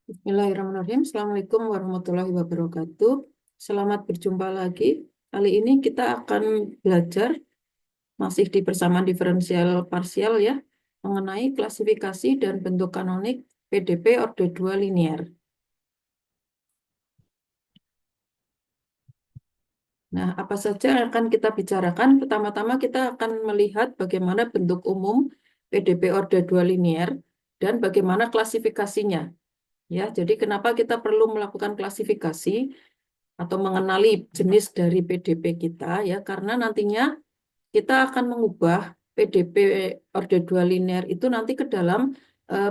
Bismillahirrahmanirrahim. Assalamualaikum warahmatullahi wabarakatuh. Selamat berjumpa lagi. Kali ini kita akan belajar masih di persamaan diferensial parsial ya, mengenai klasifikasi dan bentuk kanonik PDP orde 2 linear. Nah, apa saja yang akan kita bicarakan? Pertama-tama kita akan melihat bagaimana bentuk umum PDP orde 2 linear dan bagaimana klasifikasinya. Ya, jadi kenapa kita perlu melakukan klasifikasi atau mengenali jenis dari PDP kita ya, karena nantinya kita akan mengubah PDP orde 2 linear itu nanti ke dalam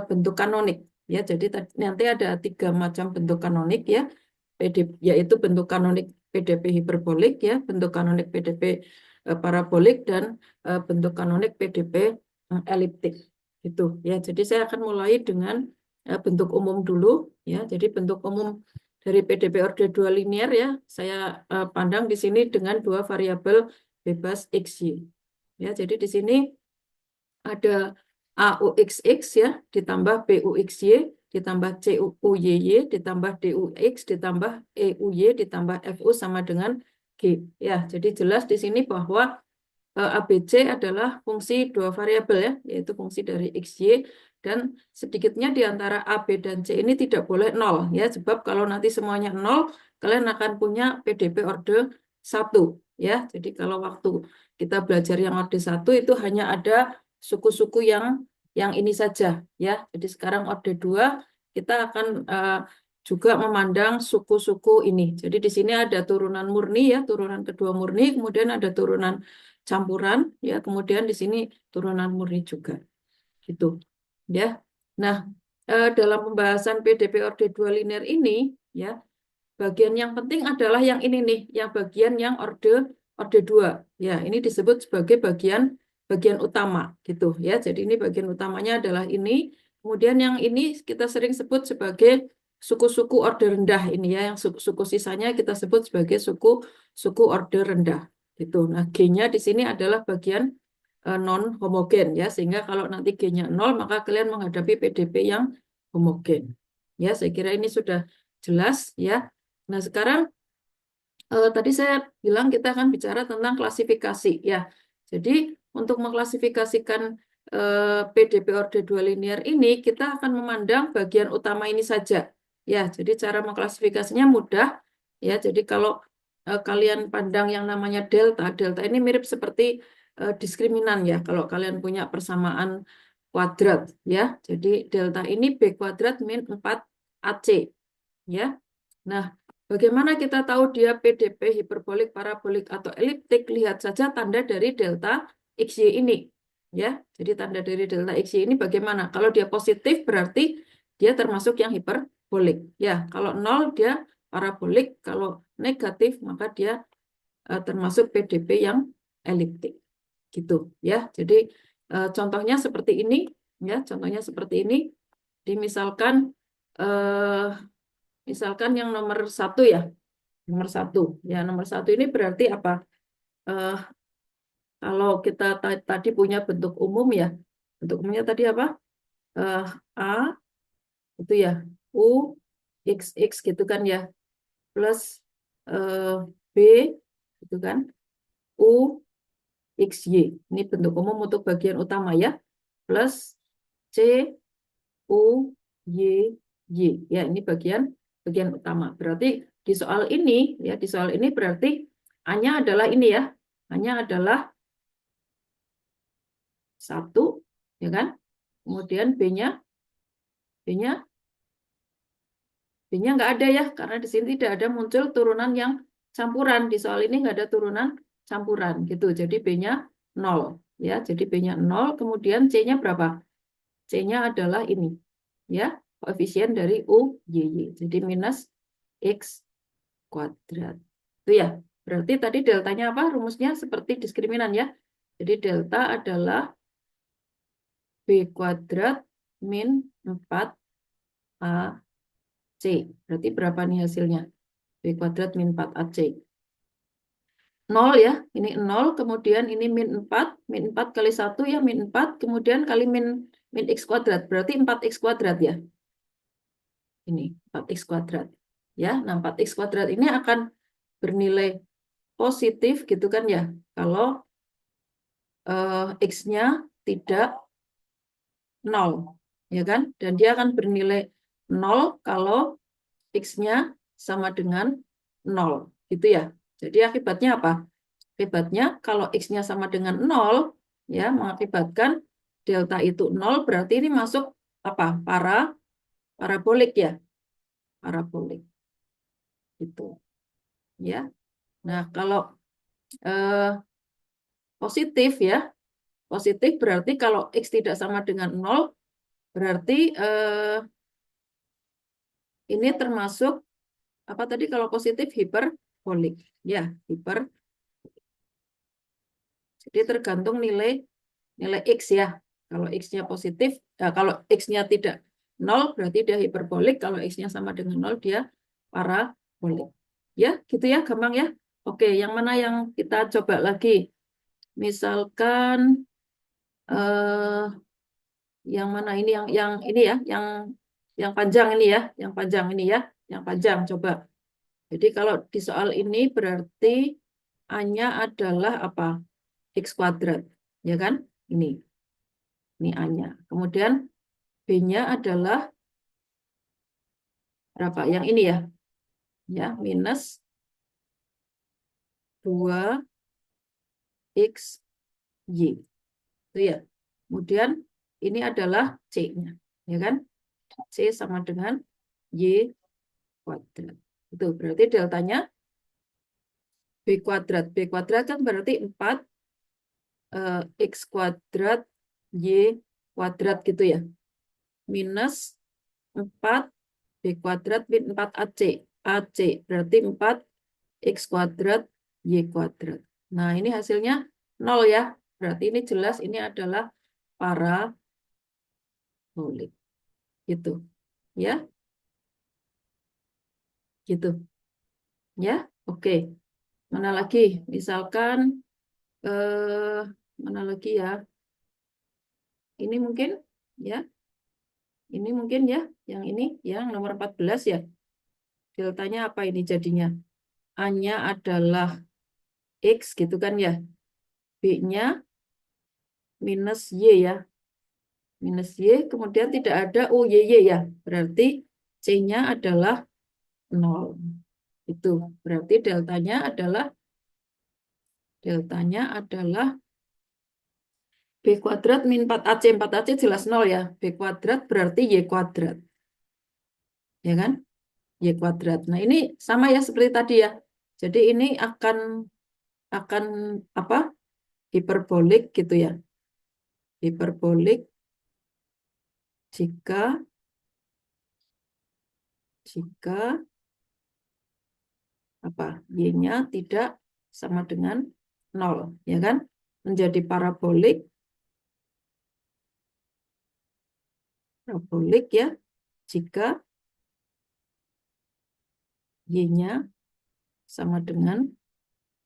bentuk kanonik ya. Jadi nanti ada 3 macam bentuk kanonik ya, PDP, yaitu bentuk kanonik PDP hiperbolik ya, bentuk kanonik PDP parabolik, dan bentuk kanonik PDP eliptik gitu ya. Jadi saya akan mulai dengan bentuk umum dulu ya. Jadi bentuk umum dari PDP orde 2 linear ya, saya pandang di sini dengan 2 variabel bebas XY. Ya, jadi di sini ada AUXX ya, ditambah BUXY, ditambah CUYY, ditambah DUX, ditambah EUY, ditambah FU sama dengan G. Ya, jadi jelas di sini bahwa ABC adalah fungsi 2 variabel ya, yaitu fungsi dari XY, dan sedikitnya di antara A, B, dan C ini tidak boleh 0 ya, sebab kalau nanti semuanya 0, kalian akan punya PDP orde 1 ya. Jadi kalau waktu kita belajar yang orde 1 itu hanya ada suku-suku yang ini saja ya. Jadi sekarang orde 2 kita akan juga memandang suku-suku ini. Jadi di sini ada turunan murni ya, turunan kedua murni, kemudian ada turunan campuran ya, kemudian di sini turunan murni juga gitu ya. Nah, dalam pembahasan PDP orde 2 linear ini ya, bagian yang penting adalah yang ini nih, yang bagian yang orde 2 ya, ini disebut sebagai bagian bagian utama gitu ya. Jadi ini bagian utamanya adalah ini, kemudian yang ini kita sering sebut sebagai suku-suku orde rendah ini ya, yang suku sisanya kita sebut sebagai suku orde rendah gitu. Nah, G-nya di sini adalah bagian non homogen ya, sehingga kalau nanti G-nya 0 maka kalian menghadapi PDP yang homogen. Ya, saya kira ini sudah jelas ya. Nah, sekarang tadi saya bilang kita akan bicara tentang klasifikasi ya. Jadi untuk mengklasifikasikan PDP orde 2 linear ini, kita akan memandang bagian utama ini saja. Ya, jadi cara mengklasifikasinya mudah ya. Jadi kalau kalian pandang yang namanya delta, delta ini mirip seperti diskriminan ya. Kalau kalian punya persamaan kuadrat ya. Jadi delta ini B kuadrat min 4AC ya. Nah, bagaimana kita tahu dia PDP hiperbolik, parabolik, atau eliptik? Lihat saja tanda dari delta XY ini. Ya, jadi tanda dari delta XY ini bagaimana? Kalau dia positif berarti dia termasuk yang hiperbolik. Ya, kalau 0 dia parabolik, kalau negatif maka dia termasuk PDP yang eliptik. Gitu ya. Jadi contohnya seperti ini ya, contohnya seperti ini. Misalkan misalkan yang nomor 1 ya, nomor 1 ya, nomor 1 ini berarti apa? Eh, Kalau kita tadi punya bentuk umum ya, bentuk umumnya tadi apa? Eh, A itu ya, U X X gitu kan ya, plus eh, B gitu kan, U X Y. Ini bentuk umum untuk bagian utama ya, plus C U Y Y. Ya, ini bagian bagian utama. Berarti di soal ini ya, di soal ini berarti A-nya adalah ini ya. A-nya adalah 1 ya kan? Kemudian B-nya B-nya B-nya nggak ada ya, karena di sini tidak ada muncul turunan yang campuran. Di soal ini nggak ada turunan campuran gitu. Jadi B-nya 0 ya. Jadi B-nya 0, kemudian C-nya berapa? C-nya adalah ini ya, koefisien dari U, Y, Y. Jadi minus X kuadrat. Itu ya. Berarti tadi deltanya apa? Rumusnya seperti diskriminan ya. Jadi delta adalah B kuadrat min 4AC. Berarti berapa nih hasilnya? B kuadrat min 4AC. 0 ya, ini 0, kemudian ini min 4 kali 1 ya, min 4, kemudian kali min X kuadrat, berarti 4X kuadrat ya. ini 4x kuadrat. Ya, nah 4x kuadrat ini akan bernilai positif gitu kan ya, kalau x-nya tidak 0, ya kan? Dan dia akan bernilai 0 kalau x-nya sama dengan 0, gitu ya. Jadi akibatnya apa? Akibatnya kalau x-nya sama dengan 0, ya, mengakibatkan delta itu 0, berarti ini masuk apa? Parabolik ya, parabolik itu, ya. Nah, kalau eh, positif ya, positif berarti kalau x tidak sama dengan 0, berarti ini termasuk apa tadi kalau positif hiperbolik, ya, hiper. Jadi tergantung nilai nilai x ya. Kalau x-nya positif, kalau x-nya tidak 0 berarti dia hiperbolik, kalau x-nya sama dengan 0 dia parabolik. Ya, gitu ya, gampang ya. Oke, yang mana yang kita coba lagi? Misalkan eh, yang mana ini yang ini ya, yang panjang ini ya, yang panjang ini ya, yang panjang coba. Jadi kalau di soal ini berarti A-nya adalah apa? X kuadrat, ya kan? Ini A-nya. Kemudian B-nya adalah berapa? Yang ini ya. Ya, minus 2XY. Itu ya. Kemudian ini adalah C-nya. Ya kan? C sama dengan Y kuadrat. Itu berarti deltanya B kuadrat. B kuadrat kan berarti 4 X kuadrat Y kuadrat gitu ya. Minus 4 B kuadrat min 4 AC. AC berarti 4 X kuadrat Y kuadrat. Nah, ini hasilnya 0 ya. Berarti ini jelas ini adalah parabolik. Gitu. Ya, gitu. Ya, oke. Mana lagi? Misalkan, eh, mana lagi ya? Ini mungkin, ya. Ini mungkin ya. Yang ini, yang nomor 14 ya. Deltanya apa ini jadinya? A-nya adalah X gitu kan ya. B-nya minus Y ya. Minus Y, kemudian tidak ada UYY ya. Berarti C-nya adalah 0. Itu berarti deltanya adalah B kuadrat min 4AC. 4AC jelas 0 ya. B kuadrat berarti Y kuadrat. Ya kan? Y kuadrat. Nah, ini sama ya seperti tadi ya. Jadi ini akan apa? Hiperbolik gitu ya. Hiperbolik jika jika apa? Y-nya tidak sama dengan 0, ya kan? Menjadi parabolik ya jika Y-nya sama dengan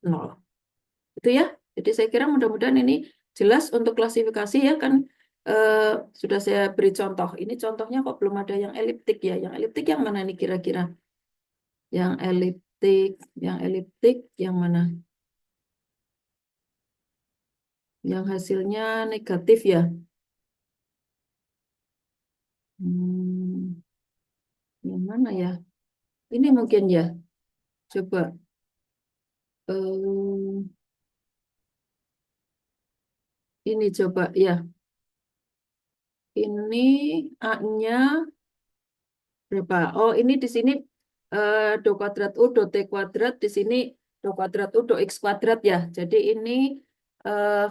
0. Itu ya. Jadi saya kira mudah-mudahan ini jelas untuk klasifikasi ya kan, sudah saya beri contoh. Ini contohnya kok belum ada yang eliptik ya. Yang eliptik yang mana nih kira-kira? Yang eliptik yang mana? Yang hasilnya negatif ya. Hmm, yang mana ya? Ini mungkin ya. Coba. eh, ini coba ya. Ini A-nya berapa? Oh, ini di sini do kuadrat U, do T kuadrat, di sini do kuadrat U, do X kuadrat ya. Jadi ini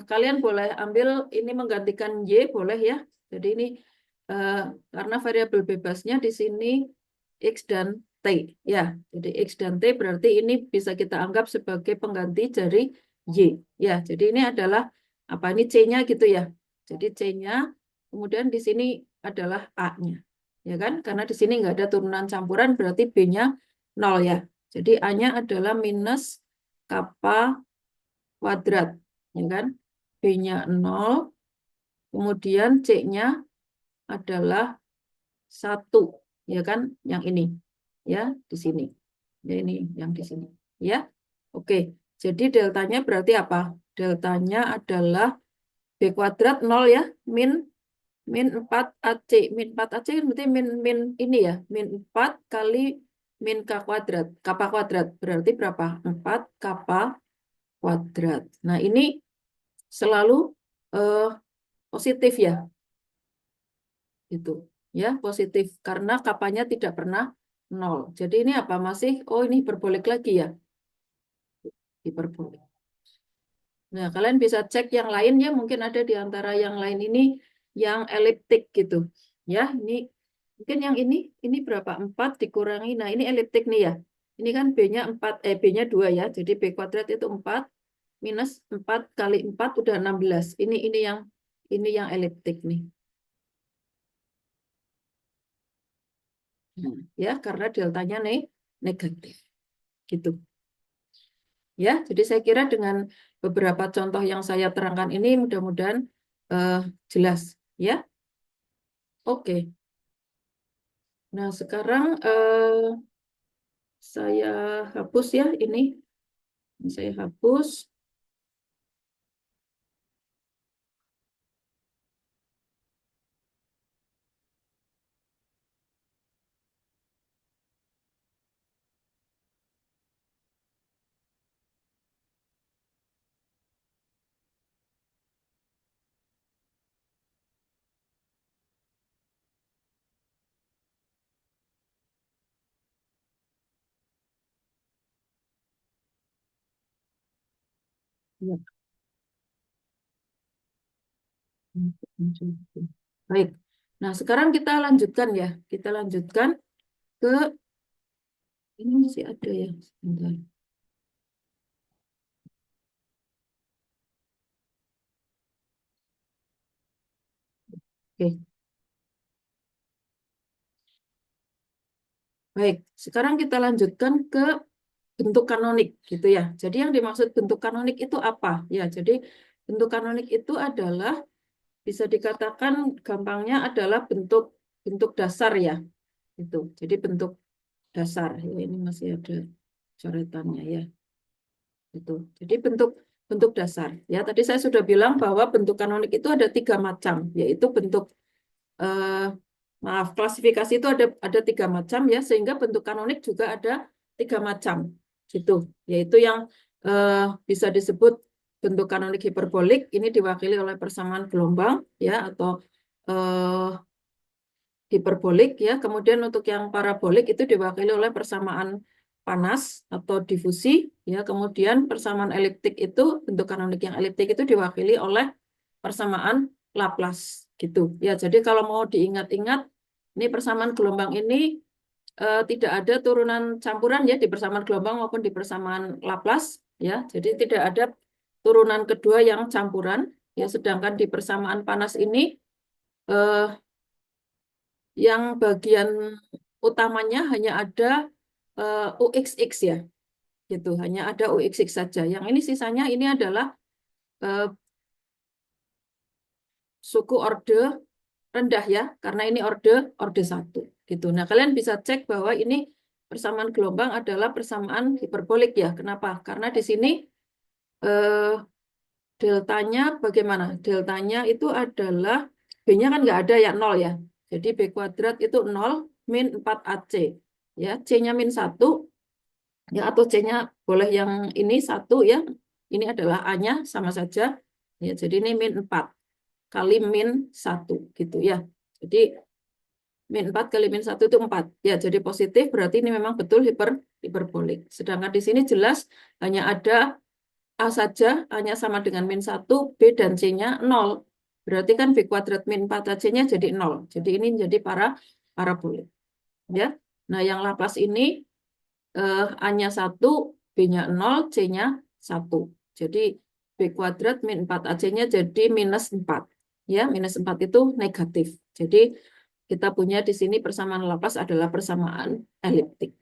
kalian boleh ambil ini menggantikan Y, boleh ya. Jadi ini eh, karena variabel bebasnya di sini X dan T ya. Jadi X dan T berarti ini bisa kita anggap sebagai pengganti dari Y. Ya, jadi ini adalah apa ini C-nya gitu ya. Jadi C-nya, kemudian di sini adalah A-nya. Ya kan? Karena di sini nggak ada turunan campuran berarti B-nya 0 ya. Jadi A-nya adalah minus kappa kuadrat. Ya kan? B-nya 0, kemudian C-nya adalah 1. ya kan? Yang ini, ya di sini, ya ini yang di sini, ya. Oke, jadi deltanya berarti apa? Deltanya adalah B kuadrat 0 ya, min min 4 AC. Min 4 AC kan berarti min min ini ya, min 4 kali min K kuadrat, kappa kuadrat. Berarti berapa? 4 kappa kuadrat. Nah, ini selalu eh, positif ya, gitu. Ya, positif karena kapanya tidak pernah 0. Jadi ini apa? Masih, oh ini hiperbolik lagi ya, hiperbolik. Nah, kalian bisa cek yang lain ya, mungkin ada di antara yang lain ini yang eliptik gitu. Ya, ini mungkin yang ini berapa? 4 dikurangi. Nah, ini eliptik nih ya. Ini kan B-nya 4, B-nya 2 ya. Jadi B kuadrat itu 4 minus 4 kali 4 udah 16. Ini yang eliptik nih. Nah, ya, karena deltanya negatif. Gitu. Ya, jadi saya kira dengan beberapa contoh yang saya terangkan ini mudah-mudahan eh, jelas ya. Oke. Nah, sekarang saya hapus ya ini. Saya hapus. Ya. Baik. Nah, sekarang kita lanjutkan ya. Kita lanjutkan ke ini masih ada ya. Sebentar. Oke. Baik. Sekarang kita lanjutkan ke bentuk kanonik gitu ya. Jadi yang dimaksud bentuk kanonik itu apa? Ya, jadi bentuk kanonik itu adalah bisa dikatakan gampangnya adalah bentuk bentuk dasar ya. Itu. Jadi bentuk dasar. Ya, ini masih ada coretannya ya. Itu. Jadi bentuk bentuk dasar. Ya, tadi saya sudah bilang bahwa bentuk kanonik itu ada 3 macam, yaitu bentuk eh, maaf, klasifikasi itu ada 3 macam ya, sehingga bentuk kanonik juga ada 3 macam. Gitu. Yaitu yang bisa disebut bentuk kanonik hiperbolik, ini diwakili oleh persamaan gelombang ya, atau eh, hiperbolik ya. Kemudian untuk yang parabolik itu diwakili oleh persamaan panas atau difusi ya. Kemudian persamaan eliptik itu, bentuk kanonik yang eliptik itu diwakili oleh persamaan Laplace gitu. Ya, jadi kalau mau diingat-ingat, ini persamaan gelombang ini tidak ada turunan campuran ya di persamaan gelombang maupun di persamaan Laplace ya. Jadi tidak ada turunan kedua yang campuran ya. Sedangkan di persamaan panas ini eh, yang bagian utamanya hanya ada UXX ya, gitu. Hanya ada UXX saja. Yang ini sisanya ini adalah eh, suku orde rendah ya, karena ini orde 1 gitu. Nah, kalian bisa cek bahwa ini persamaan gelombang adalah persamaan hiperbolik ya. Kenapa? Karena di sini eh, deltanya bagaimana? Deltanya itu adalah B-nya kan nggak ada ya, 0 ya. Jadi B kuadrat itu 0 min 4AC. Ya, C-nya min 1 ya, atau C-nya boleh yang ini 1 ya. Ini adalah A-nya sama saja. Ya, jadi ini min 4 kali min 1 gitu ya. Jadi min 4 kali min 1 itu 4. Ya, jadi positif berarti ini memang betul hiperbolik. Sedangkan di sini jelas hanya ada A saja, A-nya sama dengan min 1, B dan C-nya 0. Berarti kan B kuadrat min 4 AC-nya jadi 0. Jadi ini jadi parabolik. Ya. Nah, yang Laplace ini A-nya 1, B-nya 0, C-nya 1. Jadi B kuadrat min 4 AC-nya jadi minus 4. Ya, minus 4 itu negatif. Jadi kita punya di sini persamaan Laplace adalah persamaan eliptik.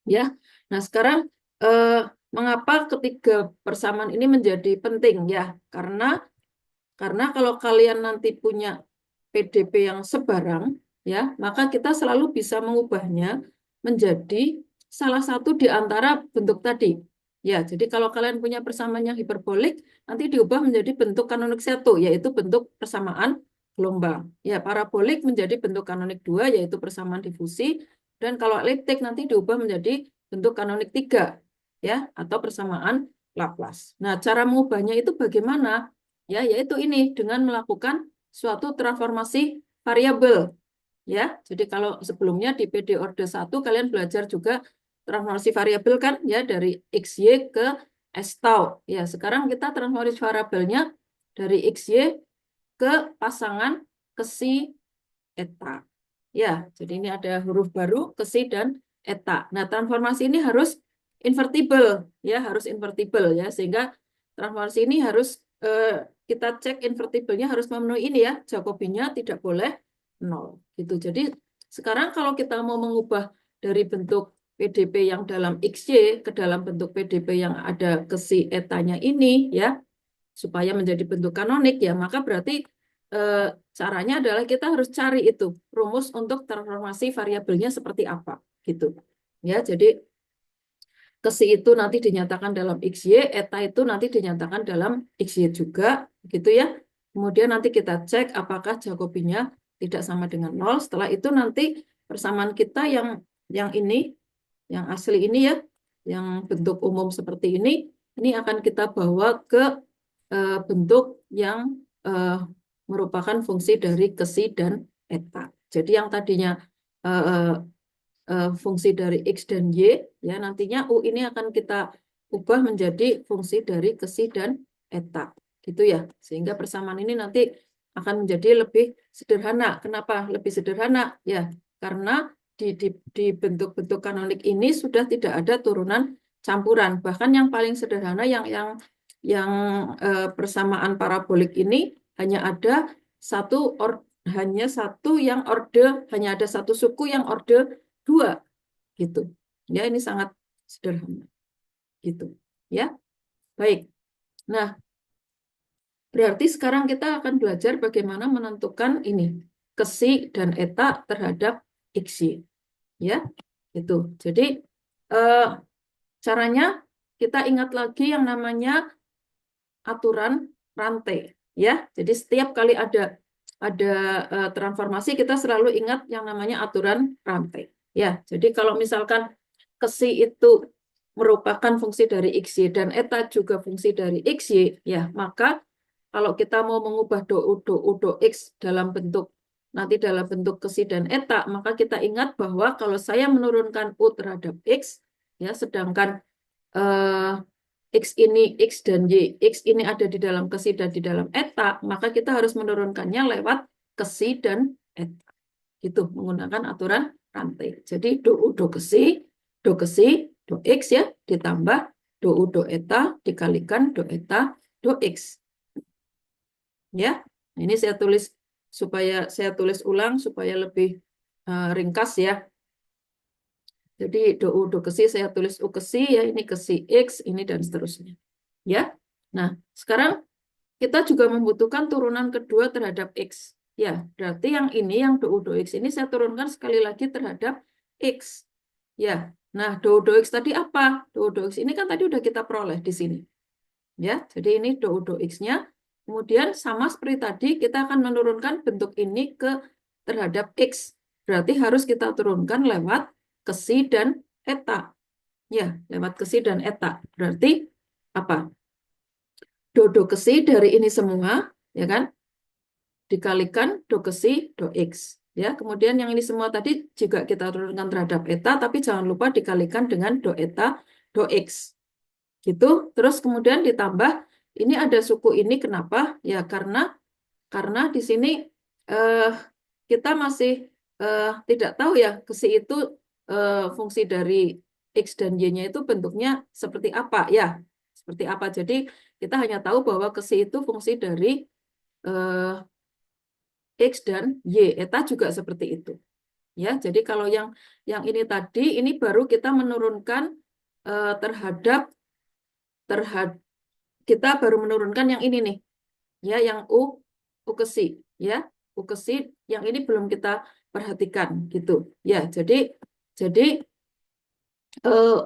Ya. Nah, sekarang eh, mengapa ketiga persamaan ini menjadi penting ya? Karena kalau kalian nanti punya PDP yang sebarang, ya, maka kita selalu bisa mengubahnya menjadi salah satu di antara bentuk tadi. Ya, jadi kalau kalian punya persamaan yang hiperbolik, nanti diubah menjadi bentuk kanonik satu, yaitu bentuk persamaan gelombang. Ya, parabolik menjadi bentuk kanonik dua, yaitu persamaan difusi. Dan kalau eliptik nanti diubah menjadi bentuk kanonik tiga, ya, atau persamaan Laplace. Nah, cara mengubahnya itu bagaimana? Ya, yaitu ini dengan melakukan suatu transformasi variabel. Ya, jadi kalau sebelumnya di PD Orde 1 kalian belajar juga transformasi variabel kan ya dari XY ke S tau. Ya, sekarang kita transformasi variabelnya dari XY ke pasangan kesi eta. Ya, jadi ini ada huruf baru kesi dan eta. Nah, transformasi ini harus invertible ya, harus invertible ya, sehingga transformasi ini harus kita cek invertibelnya harus memenuhi ini ya, Jacobinya tidak boleh 0 gitu. Jadi sekarang kalau kita mau mengubah dari bentuk PDP yang dalam XY ke dalam bentuk PDP yang ada kesi etanya ini ya, supaya menjadi bentuk kanonik ya, maka berarti caranya adalah kita harus cari itu rumus untuk transformasi variabelnya seperti apa gitu. Ya, jadi kesi itu nanti dinyatakan dalam XY, eta itu nanti dinyatakan dalam XY juga, gitu ya. Kemudian nanti kita cek apakah Jacobinya tidak sama dengan 0. Setelah itu nanti persamaan kita yang ini, yang asli ini ya, yang bentuk umum seperti ini akan kita bawa ke bentuk yang merupakan fungsi dari kesi dan eta. Jadi yang tadinya eh, fungsi dari X dan Y, ya nantinya U ini akan kita ubah menjadi fungsi dari kesi dan eta. Gitu ya. Sehingga persamaan ini nanti akan menjadi lebih sederhana. Kenapa lebih sederhana? Ya, karena di bentuk-bentuk kanonik ini sudah tidak ada turunan campuran. Bahkan yang paling sederhana yang persamaan parabolik ini hanya ada hanya satu yang hanya ada satu suku yang orde 2 gitu. Ya, ini sangat sederhana gitu. Ya. Baik. Nah, berarti sekarang kita akan belajar bagaimana menentukan ini kesi dan eta terhadap xy. Ya. Itu. Jadi eh, caranya kita ingat lagi yang namanya aturan rantai. Ya. Jadi setiap kali ada transformasi kita selalu ingat yang namanya aturan rantai. Ya, jadi kalau misalkan kesi itu merupakan fungsi dari XY dan eta juga fungsi dari XY, ya maka kalau kita mau mengubah do X nanti dalam bentuk kesi dan eta, maka kita ingat bahwa kalau saya menurunkan U terhadap X, ya sedangkan eh, X ini X dan Y, X ini ada di dalam kesi dan di dalam eta, maka kita harus menurunkannya lewat kesi dan eta. Gitu, menggunakan aturan rantai. Jadi do kesi, do X ya, ditambah do eta, dikalikan do eta, do X. Ya, ini saya tulis ulang supaya lebih ringkas ya. Jadi do kesi saya tulis u kesi ya, ini kesi X, ini dan seterusnya. Ya. Nah, sekarang kita juga membutuhkan turunan kedua terhadap X. Ya, berarti yang ini, yang do X ini saya turunkan sekali lagi terhadap X. Ya, nah do X tadi apa? Do X ini kan tadi udah kita peroleh di sini. Ya, jadi ini do X-nya. Kemudian sama seperti tadi, kita akan menurunkan bentuk ini terhadap X. Berarti harus kita turunkan lewat kesi dan eta. Ya, lewat kesi dan eta. Berarti apa? Do kesi dari ini semua, ya kan? Dikalikan do kesi do X. Ya, kemudian yang ini semua tadi juga kita turunkan terhadap eta, tapi jangan lupa dikalikan dengan do eta do X. Gitu. Terus kemudian ditambah ini ada suku ini kenapa? Ya karena di sini eh, kita masih tidak tahu ya kesi itu fungsi dari X dan Y-nya itu bentuknya seperti apa ya. Seperti apa. Jadi kita hanya tahu bahwa kesi itu fungsi dari eh, X dan Y. Eta juga seperti itu. Ya, jadi kalau yang ini tadi ini baru kita menurunkan terhadap terhadap kita baru menurunkan yang ini nih. Ya, yang U kesi ya. U kesi yang ini belum kita perhatikan gitu. Ya, jadi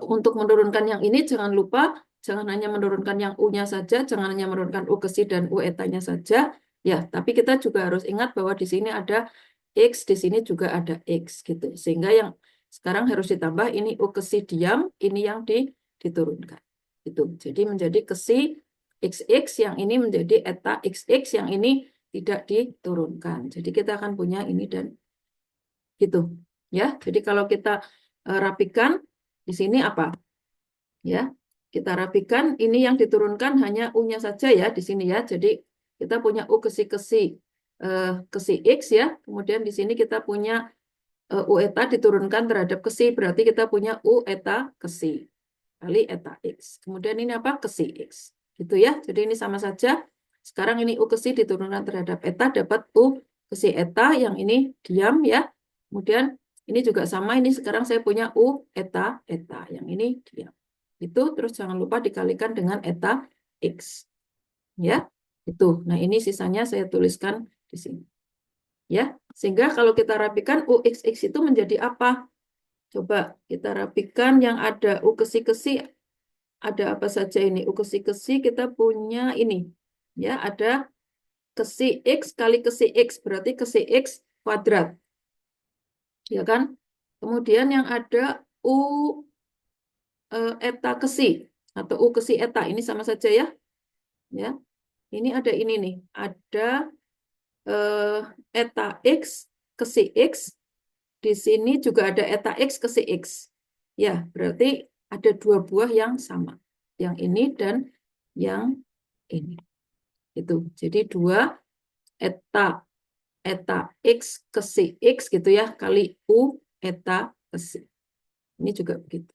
untuk menurunkan yang ini jangan lupa jangan hanya menurunkan yang U-nya saja, jangan hanya menurunkan U ke si dan U etanya saja. Ya, tapi kita juga harus ingat bahwa di sini ada X, di sini juga ada X gitu. Sehingga yang sekarang harus ditambah ini U ke si diam, ini yang diturunkan. Itu. Jadi menjadi ke si XX, yang ini menjadi eta XX, yang ini tidak diturunkan. Jadi kita akan punya ini dan gitu. Ya, jadi kalau kita rapikan di sini apa? Ya, kita rapikan ini yang diturunkan hanya U-nya saja ya di sini ya. Jadi kita punya U ke si X ya. Kemudian di sini kita punya U eta diturunkan terhadap ke si. Berarti kita punya U eta ke si kali eta X. Kemudian ini apa? Ke si X. Gitu ya. Jadi ini sama saja. Sekarang ini U ke si diturunkan terhadap eta dapat U ke si eta yang ini diam ya. Kemudian ini juga sama. Ini sekarang saya punya U eta eta yang ini diam. Itu terus jangan lupa dikalikan dengan eta X. Ya, itu. Nah, ini sisanya saya tuliskan di sini. Ya, sehingga kalau kita rapikan UXX itu menjadi apa? Coba kita rapikan yang ada U ke si ada apa saja ini? U ke si kita punya ini. Ya, ada ke si X kali ke si X berarti ke si X kuadrat. Ya kan? Kemudian yang ada U eta ke si atau U ke si eta ini sama saja ya. Ya. Ini ada ini nih. Ada eta X ke si X. Di sini juga ada eta X ke si X. Ya, berarti ada dua buah yang sama. Yang ini dan yang ini. Itu. Jadi dua eta eta X ke si X gitu ya. Kali U eta ke si. Ini juga begitu.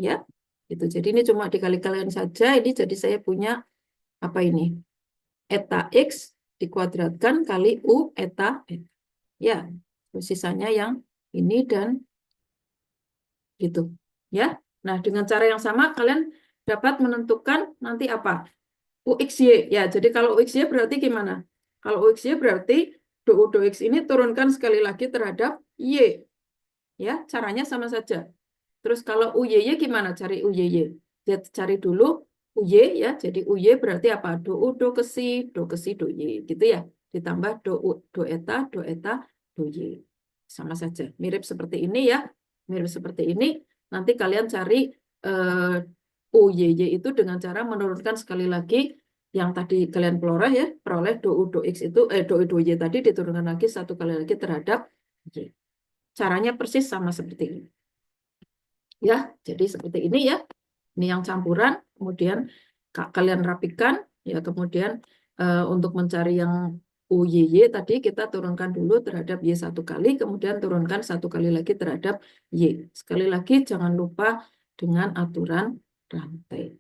Ya. Itu. Jadi ini cuma dikali-kalikan saja. Ini jadi saya punya apa ini? Eta X dikuadratkan kali U eta eta. Ya, sisanya yang ini dan gitu. Ya. Nah, dengan cara yang sama kalian dapat menentukan nanti apa? UXY. Ya, jadi kalau UXY berarti gimana? Kalau UXY berarti do do X ini turunkan sekali lagi terhadap Y. Ya, caranya sama saja. Terus kalau UYY gimana cari UYY? Ya, cari dulu UY ya. Jadi UY berarti apa? Do ke si, do Y. Gitu ya. Ditambah do eta, do Y. Sama saja. Mirip seperti ini ya. Mirip seperti ini. Nanti kalian cari UYY itu dengan cara menurunkan sekali lagi yang tadi kalian peroleh do X itu, do Y tadi diturunkan lagi satu kali lagi terhadap Y. Caranya persis sama seperti ini. Ya, jadi seperti ini ya. Ini yang campuran, kemudian kalian rapikan, ya kemudian untuk mencari yang UYY tadi kita turunkan dulu terhadap Y satu kali, kemudian turunkan satu kali lagi terhadap Y. Sekali lagi jangan lupa dengan aturan rantai.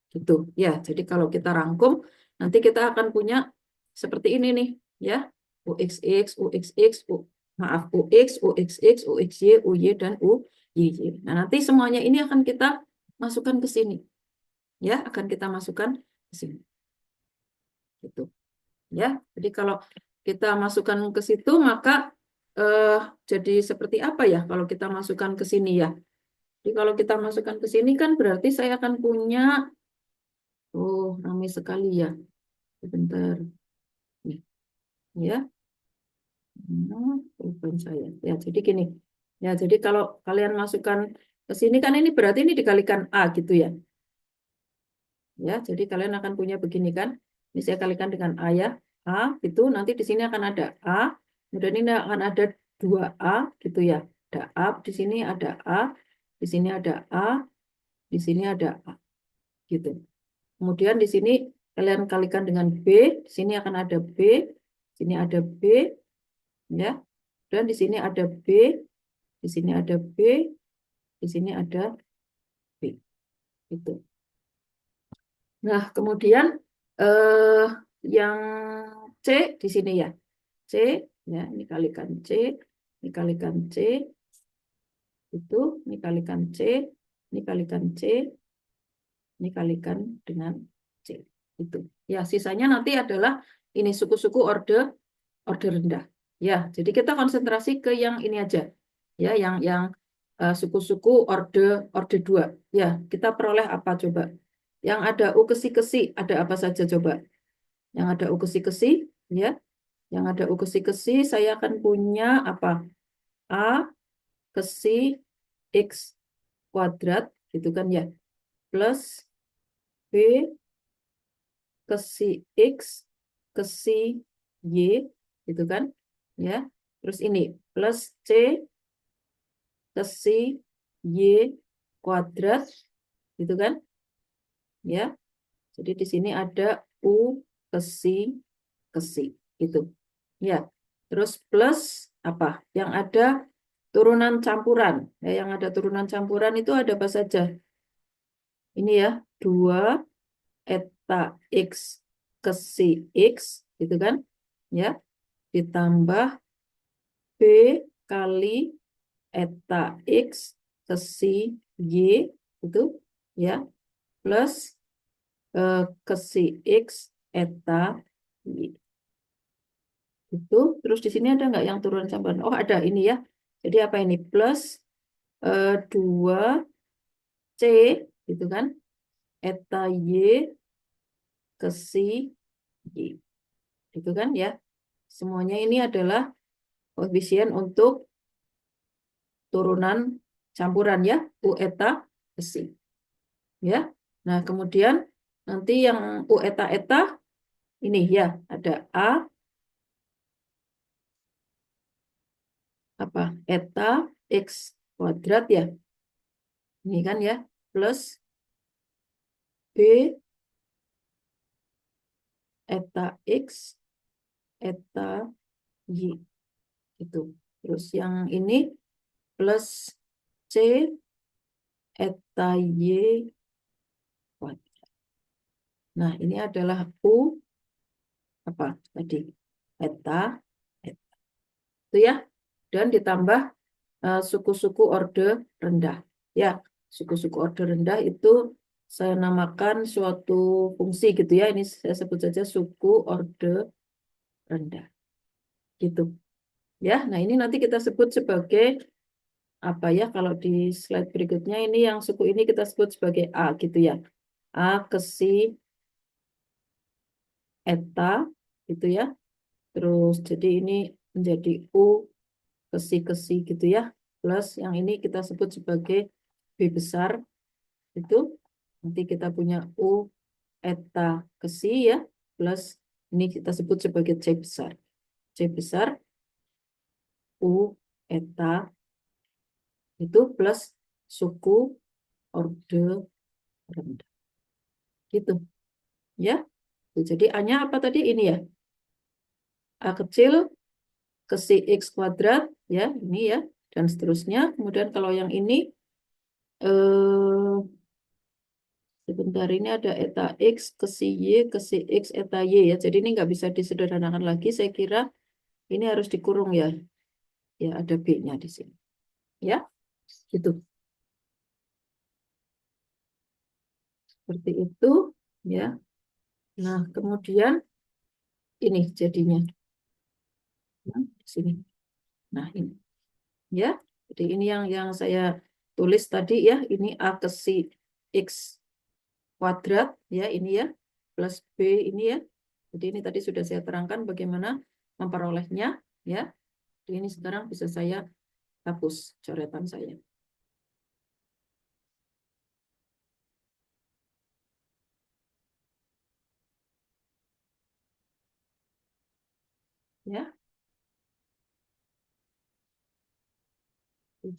Gitu ya. Jadi kalau kita rangkum, nanti kita akan punya seperti ini nih, ya. UXX, UXX, maaf, UX, UXX, UXY, UY, dan UYY. Nah, nanti semuanya ini akan kita masukkan ke sini. Ya, akan kita masukkan ke sini. Gitu. Ya, jadi kalau kita masukkan ke situ, maka eh, jadi seperti apa ya kalau kita masukkan ke sini ya? Jadi kalau kita masukkan ke sini kan berarti saya akan punya, oh ramai sekali ya. Sebentar. Nih, ya. Nah, telepon saya. Ya, jadi gini. Ya, jadi kalau kalian masukkan ke sini kan ini berarti ini dikalikan A gitu ya. Ya, jadi kalian akan punya begini kan. Ini saya kalikan dengan A ya. A itu nanti di sini akan ada A. Kemudian ini akan ada 2A gitu ya. Ada A, di sini ada A, di sini ada A, di sini ada A gitu. Kemudian di sini kalian kalikan dengan B, di sini akan ada B, di sini ada B, ya. Dan di sini ada B, di sini ada B, di sini ada B. Itu. Nah, kemudian eh, yang C di sini ya. C, ya, ini kalikan C, ini kalikan C, itu, ini kalikan C, ini kalikan C, ini kalikan dengan C. Itu. Ya, sisanya nanti adalah ini suku-suku order rendah. Ya, jadi kita konsentrasi ke yang ini aja. Ya, yang suku-suku orde 2. Ya, kita peroleh apa coba? Yang ada U kesi-kesi, ada apa saja coba? Yang ada U kesi-kesi, ya. Yang ada U kesi-kesi, saya akan punya apa? A kesi X kuadrat, gitu kan ya. Plus B kesi X kesi Y, gitu kan. Ya. Terus ini plus C kesi Y kuadrat, gitu kan. Ya. Jadi di sini ada U kesi kesi, gitu. Ya. Terus plus apa? Yang ada turunan campuran. Ya, yang ada turunan campuran itu ada apa saja? Ini ya, 2 eta X kesi X, gitu kan? Ya, ditambah B kali eta X kesi Y, itu ya, plus kesi X eta Y. Itu, terus di sini ada nggak yang turunan campuran? Oh, ada ini ya. Jadi apa ini? Plus 2C, gitu kan? Eta Y kesi Y. Gitu kan ya. Semuanya ini adalah koefisien untuk turunan campuran ya, U eta besi. Ya. Nah, kemudian nanti yang U eta eta ini ya, ada A apa? Eta X kuadrat ya. Ini kan ya, plus B eta X eta Y itu. Terus yang ini plus C eta Y kuadrat. Nah, ini adalah U apa tadi? Eta, eta. Itu ya. Dan ditambah suku-suku orde rendah. Ya, suku-suku orde rendah itu saya namakan suatu fungsi gitu ya. Ini saya sebut saja suku orde rendah. Gitu. Ya, nah ini nanti kita sebut sebagai apa ya, kalau di slide berikutnya ini yang suku ini kita sebut sebagai A gitu ya. A kesi eta gitu ya. Terus jadi ini menjadi U kesi-kesi gitu ya. Plus yang ini kita sebut sebagai B besar itu. Nanti kita punya U eta kesi ya. Plus ini kita sebut sebagai C besar. C besar U eta itu plus suku orde rendah. Gitu ya. Jadi A-nya apa tadi? Ini ya. A kecil kesi X kuadrat ya. Ini ya. Dan seterusnya. Kemudian kalau yang ini eh, sebentar, ini ada eta X kesi Y kesi X eta Y ya. Jadi ini nggak bisa disederhanakan lagi. Saya kira ini harus dikurung ya. Ya ada B-nya di sini. Ya, gitu. Seperti itu ya. Nah, kemudian ini jadinya. Nah, di sini. Nah, ini ya. Jadi ini yang saya tulis tadi ya. Ini A kesi X kuadrat ya, ini ya. Plus B ini ya. Jadi ini tadi sudah saya terangkan bagaimana memperolehnya ya. Jadi ini sekarang bisa saya hapus coretan saya. Ya,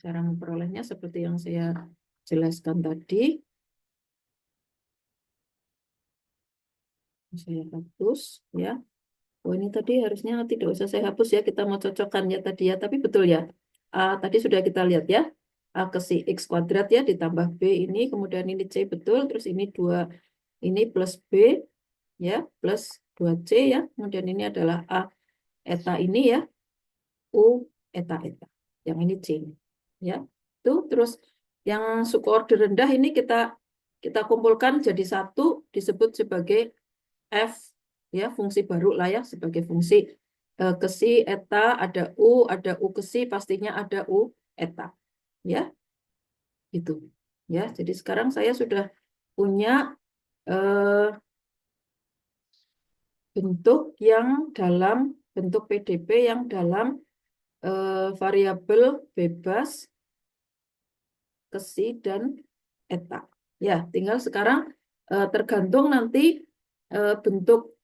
cara memperolehnya seperti yang saya jelaskan tadi. Saya hapus ya. Oh, ini tadi harusnya tidak usah saya hapus ya. Kita mau cocokkan ya tadi ya. Tapi betul ya. A tadi sudah kita lihat ya. A ke si X kuadrat ya ditambah B ini. Kemudian ini C betul. Terus ini 2 ini plus B ya. Plus 2C ya. Kemudian ini adalah A eta ini ya. U eta eta. Yang ini C. Ya. Tuh terus yang suku order rendah ini kita kumpulkan jadi satu, disebut sebagai F ya, fungsi baru lah ya, sebagai fungsi ke si eta, ada U ke si, pastinya ada U eta. Ya, gitu. Ya, jadi sekarang saya sudah punya eh, bentuk yang dalam bentuk PDB yang dalam variabel bebas ke si dan eta. Ya, tinggal sekarang tergantung nanti bentuk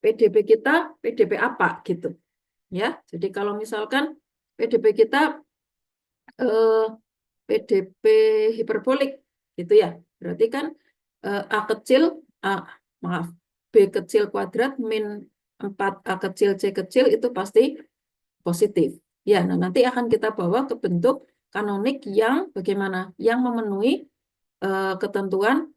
PDB kita PDB apa gitu. Ya, jadi kalau misalkan PDB kita eh, PDB hiperbolik gitu ya. Berarti kan A kecil, A, maaf, B kecil kuadrat min 4A kecil C kecil itu pasti positif. Ya, nah nanti akan kita bawa ke bentuk kanonik yang bagaimana? Yang memenuhi ketentuan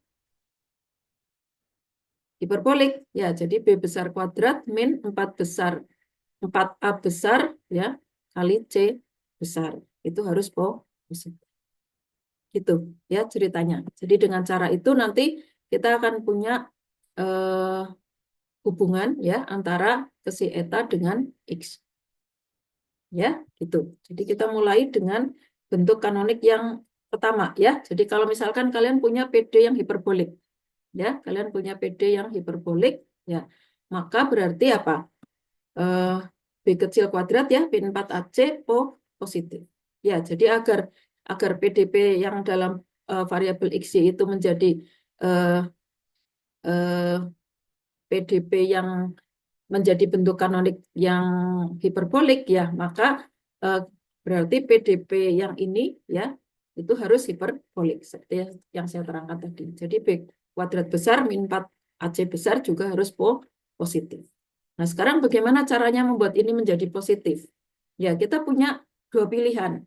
hiperbolik. Ya, jadi B besar kuadrat min 4 besar 4A besar ya kali C besar. Itu harus positif. Gitu ya ceritanya. Jadi dengan cara itu nanti kita akan punya eh, hubungan ya antara si eta dengan X. Ya, gitu. Jadi kita mulai dengan bentuk kanonik yang pertama ya. Jadi kalau misalkan kalian punya PD yang hiperbolik ya, kalian punya PD yang hiperbolik ya, maka berarti apa? Eh, B kecil kuadrat ya, B4AC positif. Ya, jadi agar PDB yang dalam variabel X Y itu menjadi eh, eh, PDB yang menjadi bentuk kanonik yang hiperbolik ya, maka eh, berarti PDB yang ini ya itu harus hiperbolik seperti yang saya terangkan tadi. Jadi B kuadrat besar min 4 AC besar juga harus positif. Nah, sekarang bagaimana caranya membuat ini menjadi positif? Ya, kita punya dua pilihan.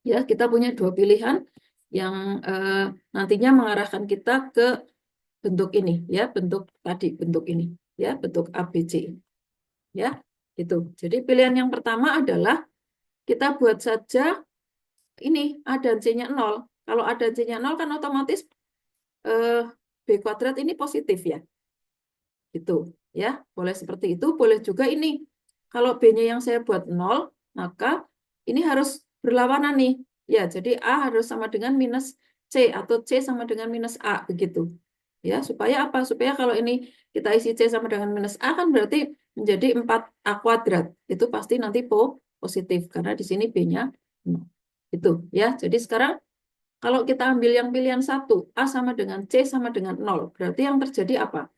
Ya, kita punya dua pilihan yang nantinya mengarahkan kita ke bentuk ini, ya, bentuk tadi, bentuk ini, ya, bentuk ABC. Ya, itu. Jadi pilihan yang pertama adalah kita buat saja ini A dan C-nya 0. Kalau A dan C-nya 0 kan otomatis eh, B kuadrat ini positif ya. Gitu ya, boleh seperti itu, boleh juga ini. Kalau B-nya yang saya buat 0, maka ini harus berlawanan nih. Ya, jadi A harus sama dengan minus C atau C sama dengan minus A begitu. Ya, supaya apa? Supaya kalau ini kita isi C sama dengan minus A kan berarti menjadi 4A kuadrat. Itu pasti nanti positif karena di sini B-nya 0. Itu ya. Jadi sekarang kalau kita ambil yang pilihan satu, A sama dengan C sama dengan 0. Berarti yang terjadi apa?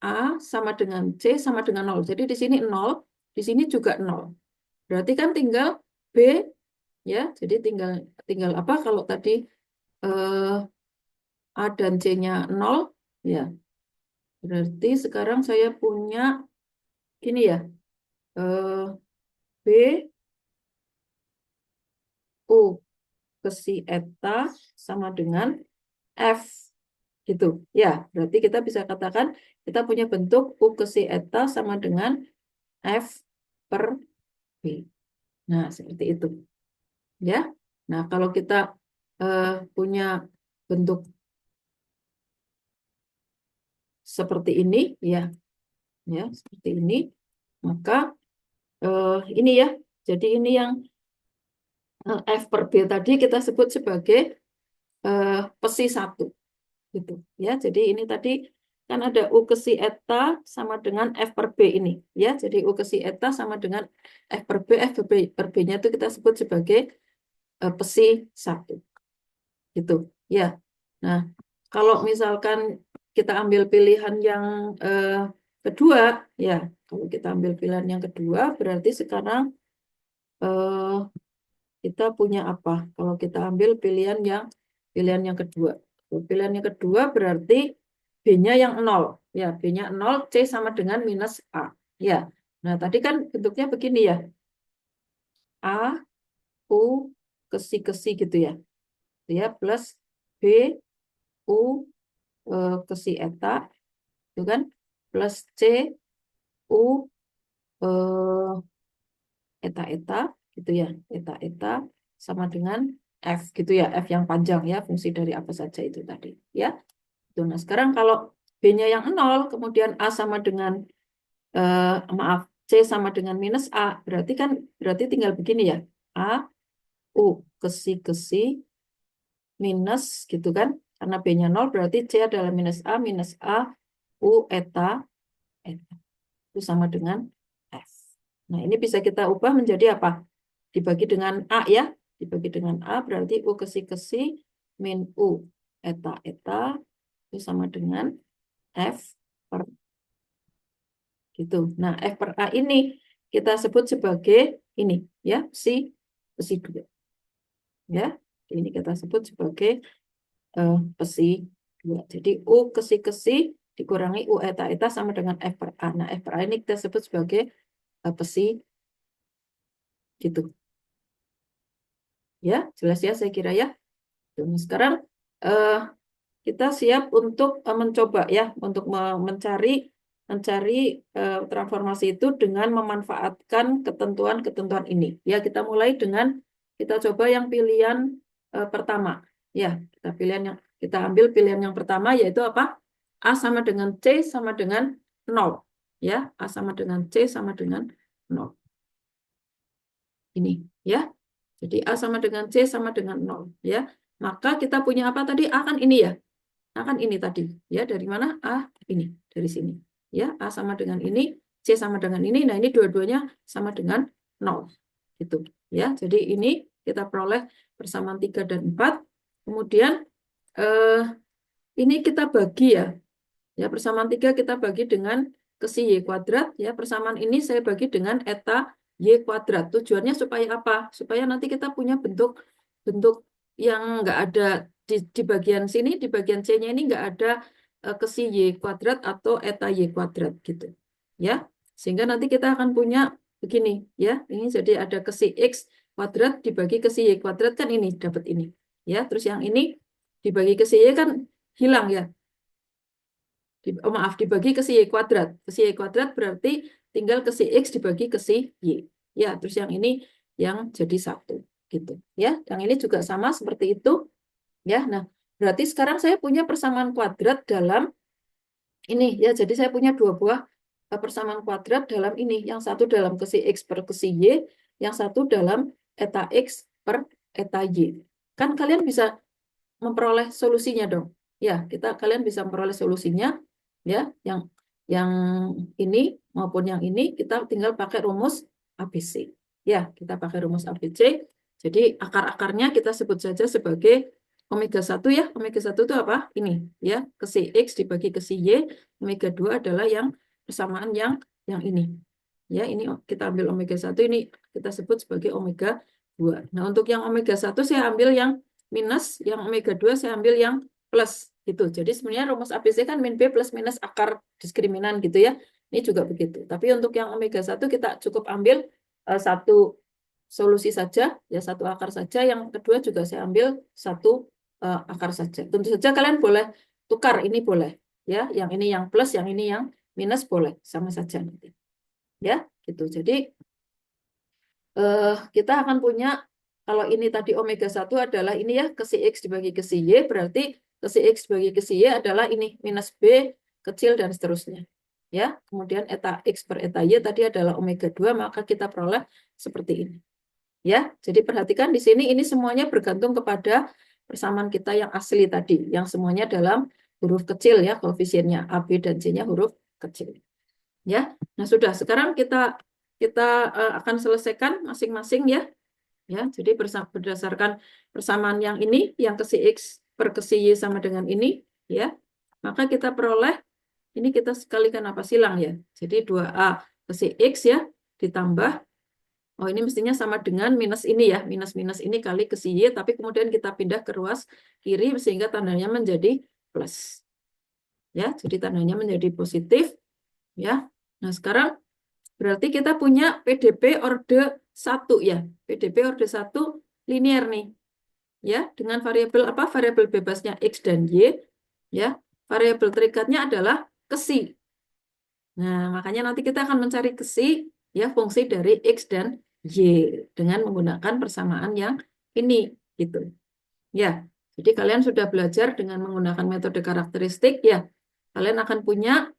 A sama dengan C sama dengan 0. Jadi di sini 0, di sini juga 0. Berarti kan tinggal B ya. Jadi tinggal tinggal apa kalau tadi eh, A dan C-nya 0 ya. Berarti sekarang saya punya gini ya. eh, B U ke si eta sama dengan F gitu. Ya, berarti kita bisa katakan kita punya bentuk U ke si eta sama dengan F per B. Nah, seperti itu. Ya. Nah, kalau kita eh, punya bentuk seperti ini, ya, ya, seperti ini, maka ini ya. Jadi ini yang F per B tadi kita sebut sebagai pesi satu, gitu. Ya, jadi ini tadi kan ada U ke si eta sama dengan F per B ini, ya. Jadi U ke si eta sama dengan F per B, per B-nya itu kita sebut sebagai pesi satu. Gitu ya. Nah, kalau misalkan kita ambil pilihan yang eh, kedua ya, kalau kita ambil pilihan yang kedua berarti sekarang eh, kita punya apa? Kalau kita ambil pilihan yang kedua. Pilihan yang kedua berarti B-nya yang 0 ya, B-nya 0, C sama dengan minus A. Ya. Nah, tadi kan bentuknya begini ya. A U ke si gitu ya. Ya, plus B U ke si eta itu kan plus C U eta eta gitu ya, eta eta sama dengan F gitu ya, F yang panjang ya, fungsi dari apa saja itu tadi ya. Nah, sekarang kalau B-nya yang 0 kemudian A sama dengan maaf, C sama dengan minus A. Berarti tinggal begini ya. A, U, kesi minus gitu kan. Karena B-nya 0 berarti C adalah minus A, U, eta, eta. Itu sama dengan F. Nah, ini bisa kita ubah menjadi apa? Dibagi dengan A ya. Dibagi dengan A berarti U kesi min U eta itu sama dengan F per gitu. Nah, F per A ini kita sebut sebagai ini ya, psi 2 ya. Ini kita sebut sebagai psi 2. Jadi U kesi dikurangi U eta sama dengan F per A. Nah, F per A ini kita sebut sebagai psi gitu. Ya, jelas ya saya kira ya. Nah, sekarang eh, kita siap untuk mencoba ya, untuk mencari transformasi itu dengan memanfaatkan ketentuan-ketentuan ini. Ya, kita coba yang pilihan pertama. Ya, kita ambil pilihan yang pertama yaitu apa? A sama dengan C sama dengan 0. Ya, A sama dengan C sama dengan 0. Ini, ya. Jadi A sama dengan C sama dengan 0, ya. Maka kita punya apa tadi? A kan ini ya. A kan ini tadi. Ya, dari mana? A ini, dari sini. Ya, A sama dengan ini, C sama dengan ini. Nah, ini dua-duanya sama dengan 0. Gitu. Ya, jadi ini kita peroleh persamaan 3 dan 4. Kemudian eh, ini kita bagi ya. Ya, persamaan 3 kita bagi dengan kesi Y kuadrat. Ya, persamaan ini saya bagi dengan eta Y kuadrat. Tujuannya supaya apa? Supaya nanti kita punya bentuk yang nggak ada di bagian sini, di bagian C-nya ini nggak ada kesi Y kuadrat atau eta Y kuadrat gitu. Ya, sehingga nanti kita akan punya begini ya. Ini jadi ada kesi X kuadrat dibagi kesi Y kuadrat kan ini dapat ini. Ya, terus yang ini dibagi kesi Y kan hilang ya. Maaf, dibagi ke si Y kuadrat. Ke si Y kuadrat berarti tinggal ke si X dibagi ke si Y. Ya, terus yang ini yang jadi 1. Gitu. Ya, yang ini juga sama seperti itu. Ya, nah, berarti sekarang saya punya persamaan kuadrat dalam ini. Ya, jadi saya punya dua buah persamaan kuadrat dalam ini. Yang satu dalam ke si X per ke si Y. Yang satu dalam eta X per eta Y. Kan kalian bisa memperoleh solusinya dong. Ya, kalian bisa memperoleh solusinya ya, yang ini maupun yang ini kita tinggal pakai rumus ABC. Ya, kita pakai rumus ABC. Jadi akar-akarnya kita sebut saja sebagai omega 1 ya. Omega 1 itu apa? Ini ya, ke si X dibagi ke si Y. Omega 2 adalah yang persamaan yang ini. Ya, ini kita ambil omega 1 ini kita sebut sebagai omega 2. Nah, untuk yang omega 1 saya ambil yang minus, yang omega 2 saya ambil yang plus gitu. Jadi sebenarnya rumus ABC kan min B plus minus akar diskriminan gitu ya. Ini juga begitu. Tapi untuk yang omega 1 kita cukup ambil satu solusi saja, ya satu akar saja. Yang kedua juga saya ambil satu akar saja. Tentu saja kalian boleh tukar, ini boleh. Ya, yang ini yang plus, yang ini yang minus boleh, sama saja nanti. Ya, gitu. Jadi kita akan punya, kalau ini tadi omega 1 adalah ini ya, ke si X dibagi ke si Y, berarti ke si X dibagi ke si Y adalah ini, minus B kecil dan seterusnya. Ya, kemudian eta X per eta Y tadi adalah omega 2, maka kita peroleh seperti ini. Ya, jadi perhatikan di sini ini semuanya bergantung kepada persamaan kita yang asli tadi, yang semuanya dalam huruf kecil ya, koefisiennya A, B, dan C-nya huruf kecil. Ya, nah sudah, sekarang kita akan selesaikan masing-masing ya. Ya, jadi berdasarkan persamaan yang ini, yang ke si X per ke si Y sama dengan ini, ya, maka kita peroleh, ini kita sekalikan apa silang ya. Jadi 2A ke si X ya, ditambah, oh ini mestinya sama dengan minus ini ya, minus ini kali ke si Y, tapi kemudian kita pindah ke ruas kiri sehingga tandanya menjadi plus. Ya, jadi tandanya menjadi positif, ya. Nah, sekarang berarti kita punya PDP orde 1 ya. PDP orde 1 linear nih. Ya, dengan variabel apa? Variabel bebasnya X dan Y. Ya, variabel terikatnya adalah kesi. Nah, makanya nanti kita akan mencari kesi ya, fungsi dari X dan Y dengan menggunakan persamaan yang ini gitu. Ya, jadi kalian sudah belajar dengan menggunakan metode karakteristik ya. Kalian akan punya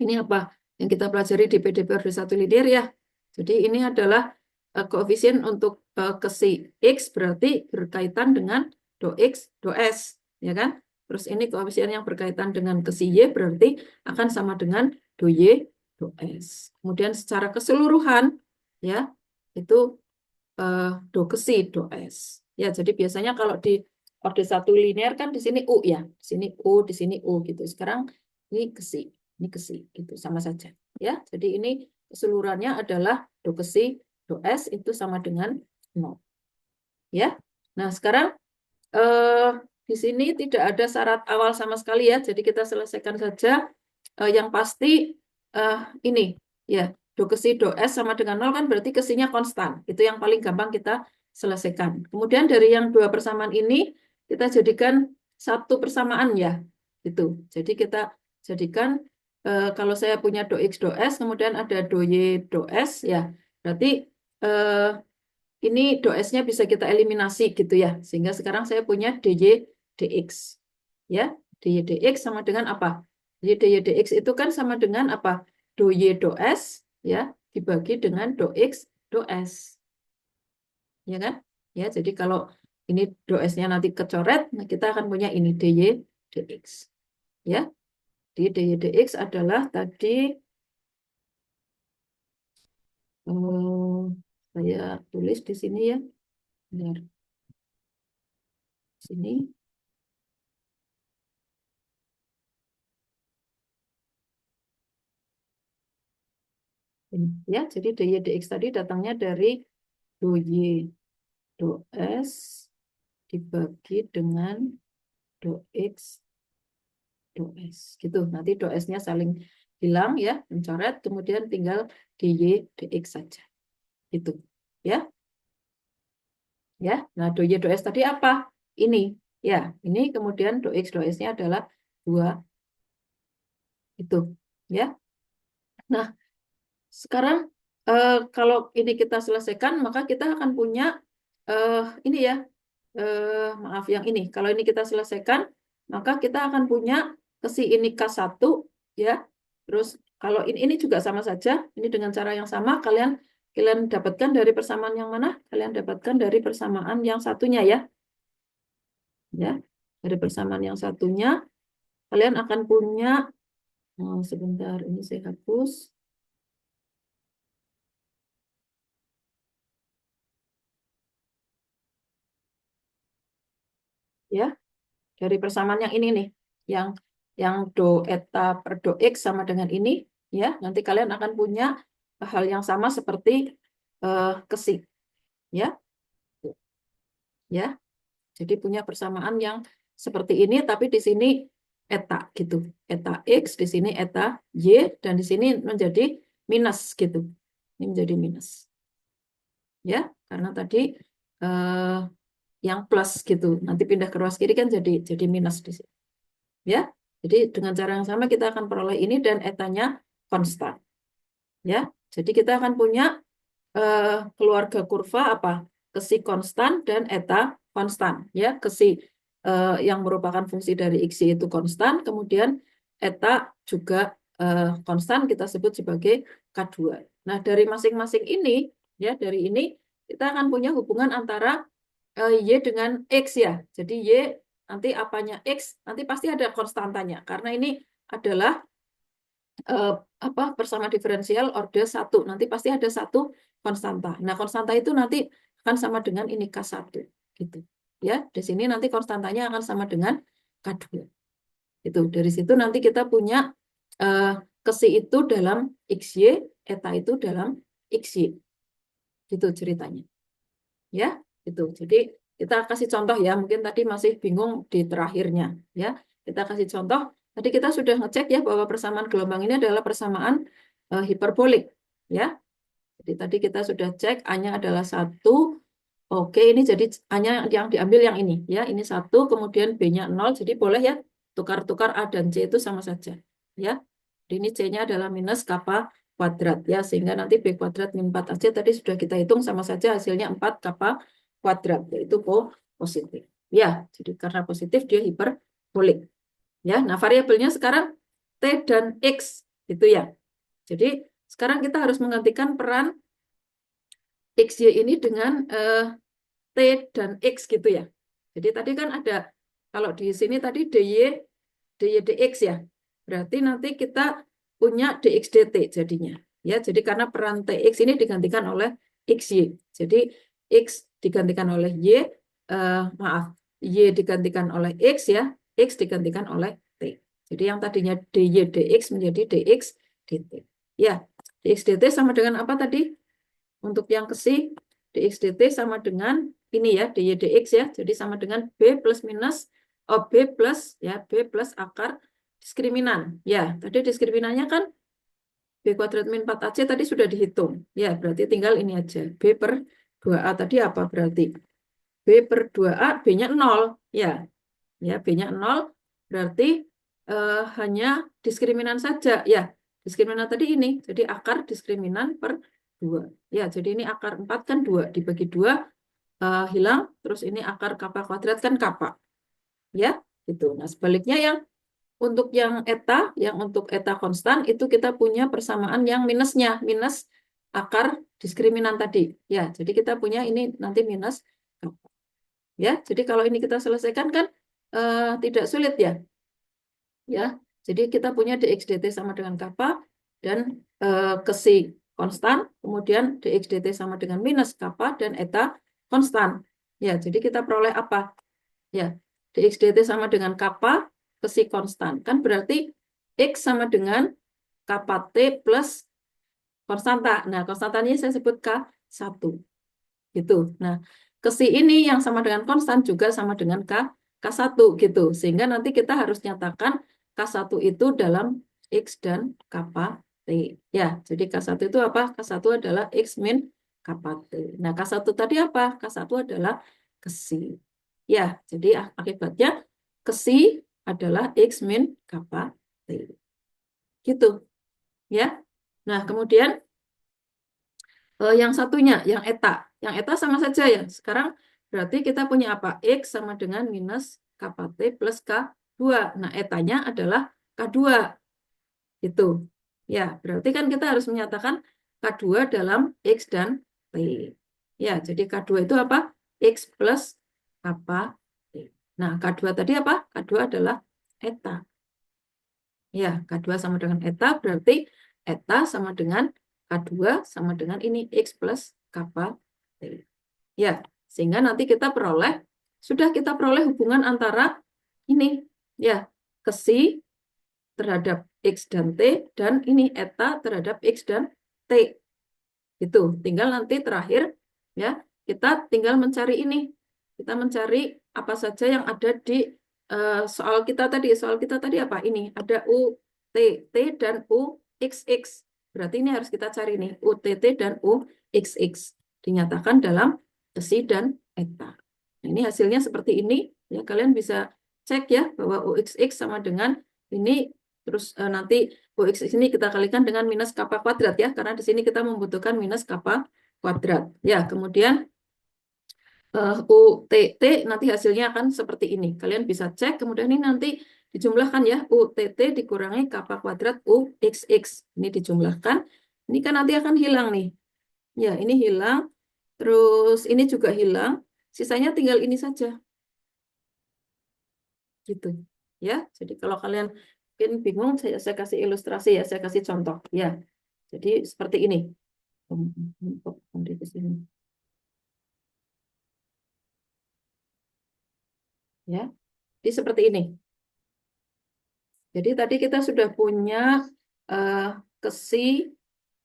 ini apa? yang kita pelajari di PDP order 1 linear ya. Jadi ini adalah koefisien untuk ke si X berarti berkaitan dengan do X, do S, ya kan? Terus ini koefisien yang berkaitan dengan ke si Y berarti akan sama dengan do Y, do S. Kemudian secara keseluruhan, ya, itu do ke si, do S. Ya, jadi biasanya kalau di order 1 linear kan di sini U ya. Di sini U, di sini U gitu. Sekarang ini ke si. Ini ke si, gitu, sama saja. Ya, jadi ini keseluruhannya adalah do ke si, do S itu sama dengan 0. Ya, nah sekarang eh, di sini tidak ada syarat awal sama sekali ya, jadi kita selesaikan saja. Yang pasti eh, ini, ya, do ke si, do S sama dengan 0 kan berarti kesinya konstan. Itu yang paling gampang kita selesaikan. Kemudian dari yang dua persamaan ini, kita jadikan satu persamaan ya, gitu. Jadi kita jadikan kalau saya punya do X, do S, kemudian ada do Y, do S, ya, berarti eh, ini do S-nya bisa kita eliminasi gitu ya. Sehingga sekarang saya punya dy dx. Ya, dy dx sama dengan apa? Jadi dy dx itu kan sama dengan apa? Do Y do S ya dibagi dengan do X do S. Ya kan? Ya, jadi kalau ini do S-nya nanti kecoret, nah kita akan punya ini dy dx. Ya, di dy dx adalah tadi saya tulis di sini ya. Benar. Sini. Ini, ya, jadi dy dx tadi datangnya dari do Y do S dibagi dengan do X do S. Gitu. Nanti do S-nya saling hilang ya, mencoret, kemudian tinggal dy dx saja. Gitu. Ya. Ya. Nah, do Y do S tadi apa? Ini. Ya, ini kemudian do X do S-nya adalah 2 itu. Ya. Nah, sekarang kalau ini kita selesaikan, maka kita akan punya ini ya, maaf yang ini. Kalau ini kita selesaikan, maka kita akan punya ke si ini K1 ya. Terus kalau ini juga sama saja, ini dengan cara yang sama kalian kalian dapatkan dari persamaan yang mana? Kalian dapatkan dari persamaan yang satunya ya. Ya. Dari persamaan yang satunya kalian akan punya sebentar ini saya hapus. Ya. Dari persamaan yang ini nih, yang do eta per do X sama dengan ini, ya, nanti kalian akan punya hal yang sama seperti kesi, ya, ya. Jadi punya persamaan yang seperti ini, tapi di sini eta gitu, eta X, di sini eta Y, dan di sini menjadi minus gitu, ini menjadi minus, ya, karena tadi eh, yang plus gitu, nanti pindah ke ruas kiri kan jadi minus di sini. Ya, jadi dengan cara yang sama kita akan peroleh ini dan etanya konstan. Ya, jadi kita akan punya keluarga kurva apa? Kesi konstan dan eta konstan. Ya, kesi yang merupakan fungsi dari x itu konstan, kemudian eta juga konstan kita sebut sebagai K2. Nah, dari masing-masing ini, ya, dari ini kita akan punya hubungan antara Y dengan X ya. Jadi Y nanti apanya X, nanti pasti ada konstantanya. Karena ini adalah apa persamaan diferensial order 1. Nanti pasti ada satu konstanta. Nah, konstanta itu nanti akan sama dengan ini K1. Gitu. Ya, di sini nanti konstantanya akan sama dengan K2. Itu. Dari situ nanti kita punya eh, kesi itu dalam XY, eta itu dalam XY. Gitu ceritanya. Ya, itu. Jadi kita kasih contoh ya, mungkin tadi masih bingung di terakhirnya ya. Kita kasih contoh. Tadi kita sudah ngecek ya bahwa persamaan gelombang ini adalah persamaan hiperbolik ya. Jadi tadi kita sudah cek A-nya adalah 1. Oke, ini jadi A-nya yang diambil yang ini ya. Ini 1, kemudian B-nya 0. Jadi boleh ya tukar-tukar A dan C itu sama saja ya. Jadi ini C-nya adalah minus kappa kuadrat ya, sehingga nanti B kuadrat min 4AC tadi sudah kita hitung sama saja hasilnya 4 kappa kuadrat, yaitu positif. Ya, jadi karena positif dia hiperbolik. Ya, nah variabelnya sekarang T dan X, gitu ya. Jadi sekarang kita harus menggantikan peran XY ini dengan T dan X gitu ya. Jadi tadi kan ada, kalau di sini tadi DY DX ya. Berarti nanti kita punya DX DT jadinya. Ya, jadi karena peran TX ini digantikan oleh XY. Jadi X digantikan oleh Y, maaf, Y digantikan oleh X ya, X digantikan oleh T. Jadi yang tadinya DY DX menjadi DX DT. Ya, DX DT sama dengan apa tadi? Untuk yang ke si, dx dt sama dengan ini ya, dy dx ya. Jadi sama dengan B plus minus, B plus ya, B plus akar diskriminan. Ya, tadi diskriminannya kan B kuadrat min 4AC tadi sudah dihitung. Ya, berarti tinggal ini aja. B per 2A tadi apa berarti? B per 2A, B-nya 0. Ya, ya B-nya 0 berarti hanya diskriminan saja. Ya, diskriminan tadi ini. Jadi akar diskriminan per 2. Ya, jadi ini akar 4 kan 2. Dibagi 2 hilang. Terus ini akar kappa kuadrat kan kappa. Ya, gitu. Nah, sebaliknya yang untuk eta konstan itu kita punya persamaan yang minusnya. Minus akar diskriminan tadi. Ya, jadi kita punya ini nanti minus kappa. Ya, jadi kalau ini kita selesaikan kan tidak sulit ya. Ya, jadi kita punya dx dt sama dengan kappa dan ke si konstan, kemudian dx dt sama dengan minus kappa dan eta konstan. Ya, jadi kita peroleh apa? Ya, dx dt sama dengan kappa ke si konstan. Kan berarti x sama dengan kappa t plus konstanta. Nah, konstantanya saya sebut K1. Gitu. Nah, ke si ini yang sama dengan konstan juga sama dengan K1 gitu. Sehingga nanti kita harus nyatakan K1 itu dalam X dan kappa T. Ya, jadi K1 itu apa? K1 adalah X min kappa T. Nah, K1 tadi apa? K1 adalah ke si. Ya, jadi akibatnya ke si adalah X min kappa T. Gitu. Ya. Nah, kemudian yang satunya, yang eta. Yang eta sama saja ya. Sekarang berarti kita punya apa? X sama dengan minus kappa T plus K2. Nah, etanya adalah K2. Gitu. Ya, berarti kan kita harus menyatakan K2 dalam X dan T. Ya, jadi K2 itu apa? X plus kappa T. Nah, K2 tadi apa? K2 adalah eta. Ya, K2 sama dengan eta berarti eta sama dengan K2 sama dengan ini X plus kappa T. Ya, sehingga nanti kita sudah kita peroleh hubungan antara ini, ya, ke si terhadap X dan T, dan ini eta terhadap X dan T. Itu, tinggal nanti terakhir, ya, kita tinggal mencari ini. Kita mencari apa saja yang ada di soal kita tadi. Soal kita tadi apa? Ini, ada U, T, T, dan U, X, X. Berarti ini harus kita cari nih, U, T, T, dan U, X, X. Dinyatakan dalam si dan eta. Nah, ini hasilnya seperti ini. Ya, kalian bisa cek ya, bahwa U, X, X sama dengan ini. Terus nanti UX ini kita kalikan dengan minus kappa kuadrat ya, karena di sini kita membutuhkan minus kappa kuadrat. Ya, kemudian UTT nanti hasilnya akan seperti ini. Kalian bisa cek, kemudian ini nanti dijumlahkan ya, UTT dikurangi kappa kuadrat UXX. Ini dijumlahkan, ini kan nanti akan hilang nih. Ya, ini hilang, terus ini juga hilang, sisanya tinggal ini saja. Gitu. Ya, jadi kalau kalian mungkin bingung, saya kasih ilustrasi ya, saya kasih contoh. Ya, jadi seperti ini. Di sini. Ya, jadi seperti ini. Jadi tadi kita sudah punya uh, kesi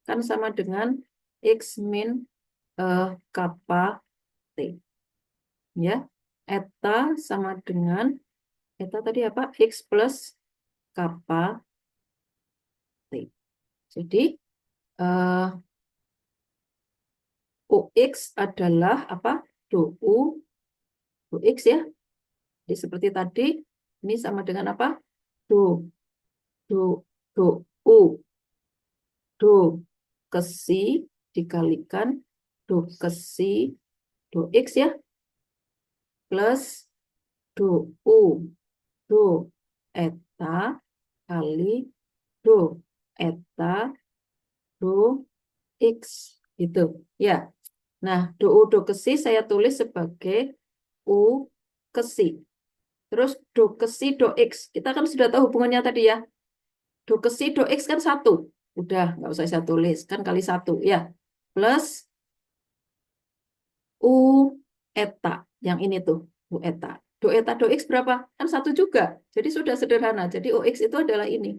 kan sama dengan X min kappa T. Ya, eta sama dengan, eta tadi apa? X plus kappa T. Jadi UX adalah apa? Do UX ya. Jadi seperti tadi, ini sama dengan apa? Do, do, do, U. Do kesi dikalikan do kesi do X ya. Plus do U. Do eta kali do eta do X gitu. Ya. Nah, do U do ke si saya tulis sebagai U ke si. Terus do ke si do X. Kita kan sudah tahu hubungannya tadi ya. Do ke si do X kan satu. Udah, nggak usah saya tulis. Kan kali satu. Ya. Plus U eta. Yang ini tuh. U eta do X berapa? Kan satu juga. Jadi sudah sederhana. Jadi UX itu adalah ini.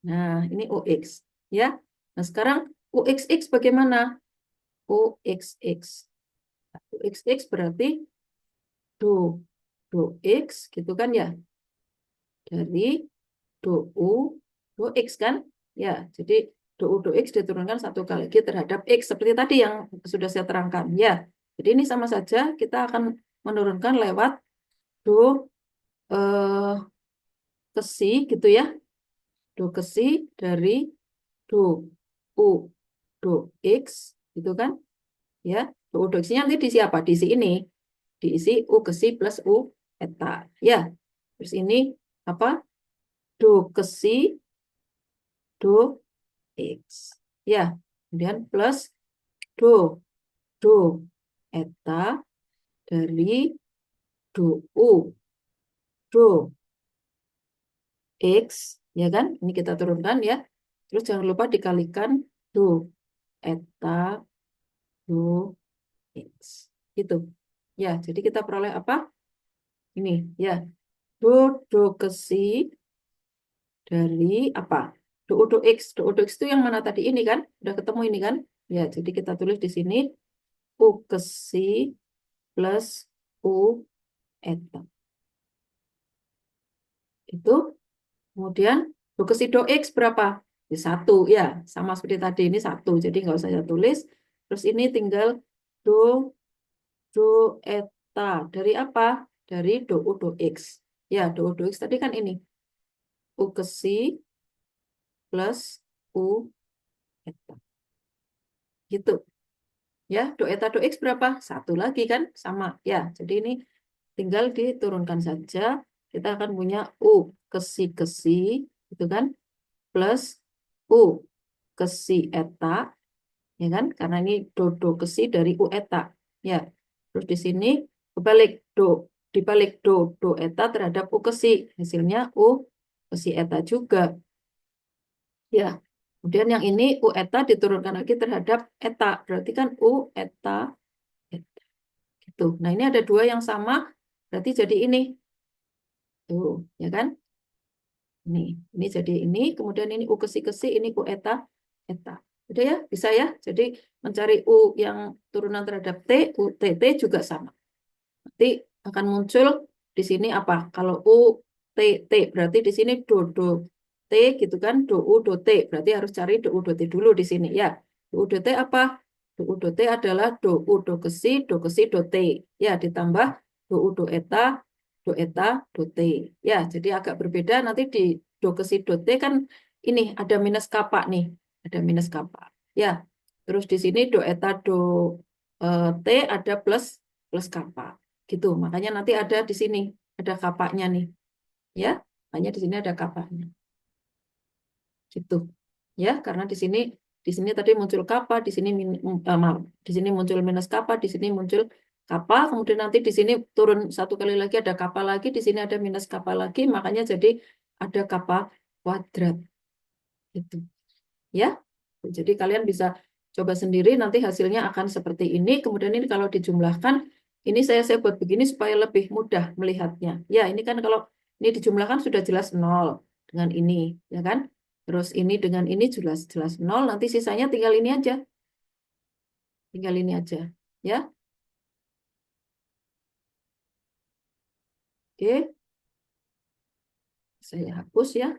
Nah, ini UX. Ya. Nah, sekarang UXX bagaimana? UXX. UXX berarti do do X gitu kan ya. Dari do U do X kan. Ya, jadi do U do X diturunkan satu kali lagi terhadap X. Seperti tadi yang sudah saya terangkan. Ya, jadi ini sama saja kita akan menurunkan lewat do eh, ke si gitu ya. Do ke si dari do U do X gitu kan. Ya, do U do X-nya nanti diisi apa? Diisi ini. Diisi U ke si plus U eta. Ya, terus ini apa? Do ke si do X. Ya, kemudian plus do do eta dari do U do X, ya kan? Ini kita turunkan ya. Terus jangan lupa dikalikan do eta do X. Gitu. Ya, jadi kita peroleh apa? Ini, ya. Do ke si dari apa? Do X. Do X itu yang mana tadi? Ini kan? Udah ketemu ini kan? Ya, jadi kita tulis di sini U ke si plus U eta. Itu kemudian do ke si do X berapa? Di satu ya, sama seperti tadi ini satu. Jadi nggak usah saya tulis. Terus ini tinggal do do eta dari apa? Dari do U do X. Ya, do U do X tadi kan ini U ke si plus U eta. Gitu. Ya, do eta do X berapa? Satu lagi kan? Sama. Ya, jadi ini tinggal diturunkan saja. Kita akan punya U ke si, gitu kan? Plus U ke si eta, ya kan? Karena ini do ke si dari U eta. Ya, terus di sini dibalik do eta terhadap U ke si. Hasilnya U ke si eta juga. Ya, kemudian yang ini U eta diturunkan lagi terhadap eta. Berarti kan U eta, eta. Gitu. Nah, ini ada dua yang sama, berarti jadi ini. Tuh, ya kan? Ini jadi ini, kemudian ini U ke si, ini U eta, eta. Udah ya, bisa ya. Jadi mencari U yang turunan terhadap T, U, T juga sama. Nanti akan muncul di sini apa? Kalau U, T, berarti di sini do T gitu kan, do U, do T. Berarti harus cari do U, do T dulu di sini ya. Do U, do T apa? Do U, do T adalah do U, do si, do T. Ya, ditambah do U, do eta, do T. Ya, jadi agak berbeda. Nanti di do ke si, do T kan ini ada minus kappa nih. Ada minus kappa. Ya, terus di sini do eta, T ada plus plus kappa. Gitu. Makanya nanti ada di sini. Ada kapaknya nih. Ya, makanya di sini ada kapaknya. Gitu. Ya, karena di sini tadi muncul kappa, di sini maaf, di sini muncul minus kappa, di sini muncul kappa, kemudian nanti di sini turun satu kali lagi ada kappa lagi, di sini ada minus kappa lagi, makanya jadi ada kappa kuadrat. Gitu. Ya. Jadi kalian bisa coba sendiri nanti hasilnya akan seperti ini. Kemudian ini kalau dijumlahkan, ini saya buat begini supaya lebih mudah melihatnya. Ya, ini kan kalau ini dijumlahkan sudah jelas nol dengan ini, ya kan? Terus ini dengan ini jelas-jelas nol, nanti sisanya tinggal ini aja. Tinggal ini aja. Ya, oke. Saya hapus ya.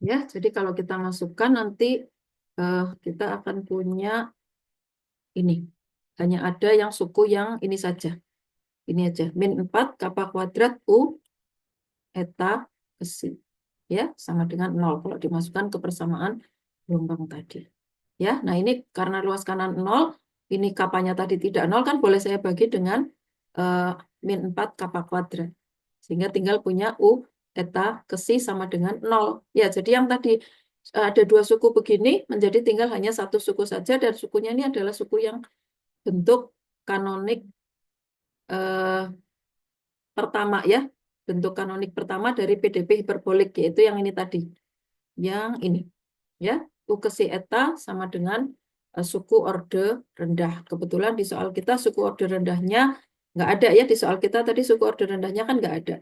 Ya, jadi kalau kita masukkan nanti kita akan punya ini. Hanya ada yang suku yang ini saja. Ini aja. Min 4 kappa kuadrat U eta ke si. Ya, sama dengan 0 kalau dimasukkan ke persamaan gelombang tadi. Ya, nah ini karena luas kanan 0, ini kapanya tadi tidak 0 kan boleh saya bagi dengan min 4 kappa kuadrat. Sehingga tinggal punya U eta ke si sama dengan 0. Ya, jadi yang tadi ada dua suku begini menjadi tinggal hanya satu suku saja dan sukunya ini adalah suku yang bentuk kanonik eh, pertama ya. Bentuk kanonik pertama dari PDP hiperbolik yaitu yang ini tadi. Yang ini ya. U ke si eta sama dengan suku orde rendah. Kebetulan di soal kita suku orde rendahnya nggak ada ya. Di soal kita tadi suku orde rendahnya kan nggak ada.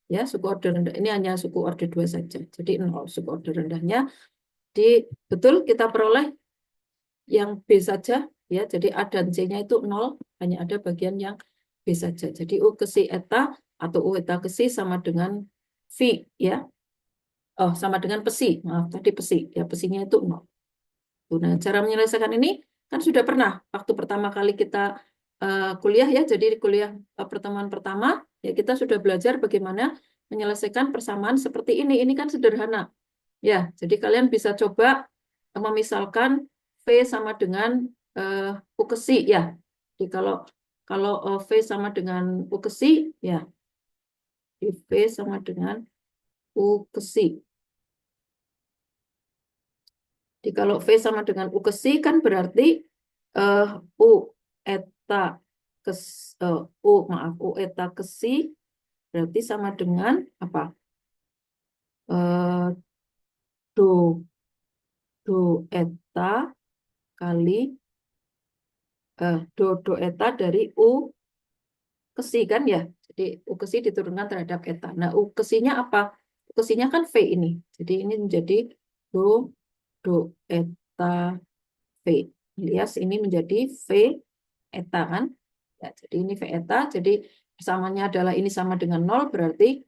Ya, suku orde rendah ini hanya suku orde 2 saja. Jadi 0 suku orde rendahnya. Di betul kita peroleh yang B saja ya. Jadi A dan C-nya itu 0, hanya ada bagian yang B saja. Jadi U ke si eta atau U eta ke si sama dengan V ya. Oh, sama dengan pesi. Maaf, tadi pesi. Ya, pesinya itu 0. Nah, cara menyelesaikan ini kan sudah pernah waktu pertama kali kita kuliah ya. Jadi di kuliah pertemuan pertama ya kita sudah belajar bagaimana menyelesaikan persamaan seperti ini. Ini kan sederhana. Ya, jadi kalian bisa coba memisalkan V sama dengan U ke si ya. Jadi kalau kalau V sama dengan U ke si ya, V sama dengan U ke si. Jadi kalau V sama dengan U ke si kan berarti U eta ke U eta ke si berarti sama dengan apa? Eh, do do eta kali do eta dari U ke si kan ya. Jadi U ke si diturunkan terhadap eta. Nah, U ke si-nya apa? U ke si-nya kan V ini. Jadi ini menjadi do do eta V. Alias ini menjadi V eta kan. Ya, jadi ini V eta. Jadi persamanya adalah ini sama dengan 0 berarti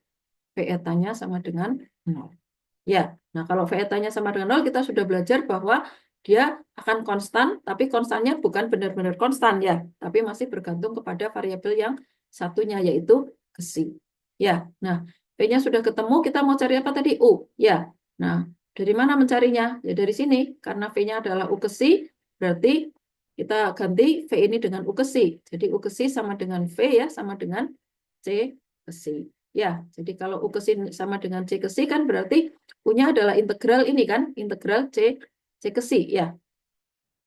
V eta-nya sama dengan 0. Ya, nah kalau V eta-nya sama dengan 0 kita sudah belajar bahwa dia akan konstan, tapi konstannya bukan benar-benar konstan ya, tapi masih bergantung kepada variabel yang satunya yaitu ke si. Ya, nah V-nya sudah ketemu, kita mau cari apa tadi? U. Ya, nah dari mana mencarinya? Ya dari sini, karena V-nya adalah U ke si, berarti kita ganti V ini dengan U ke si. Jadi U ke si sama dengan V ya, sama dengan C ke si. Ya, jadi kalau U ke si sama dengan C ke si kan berarti U-nya adalah integral ini kan, integral C ke si. Ya,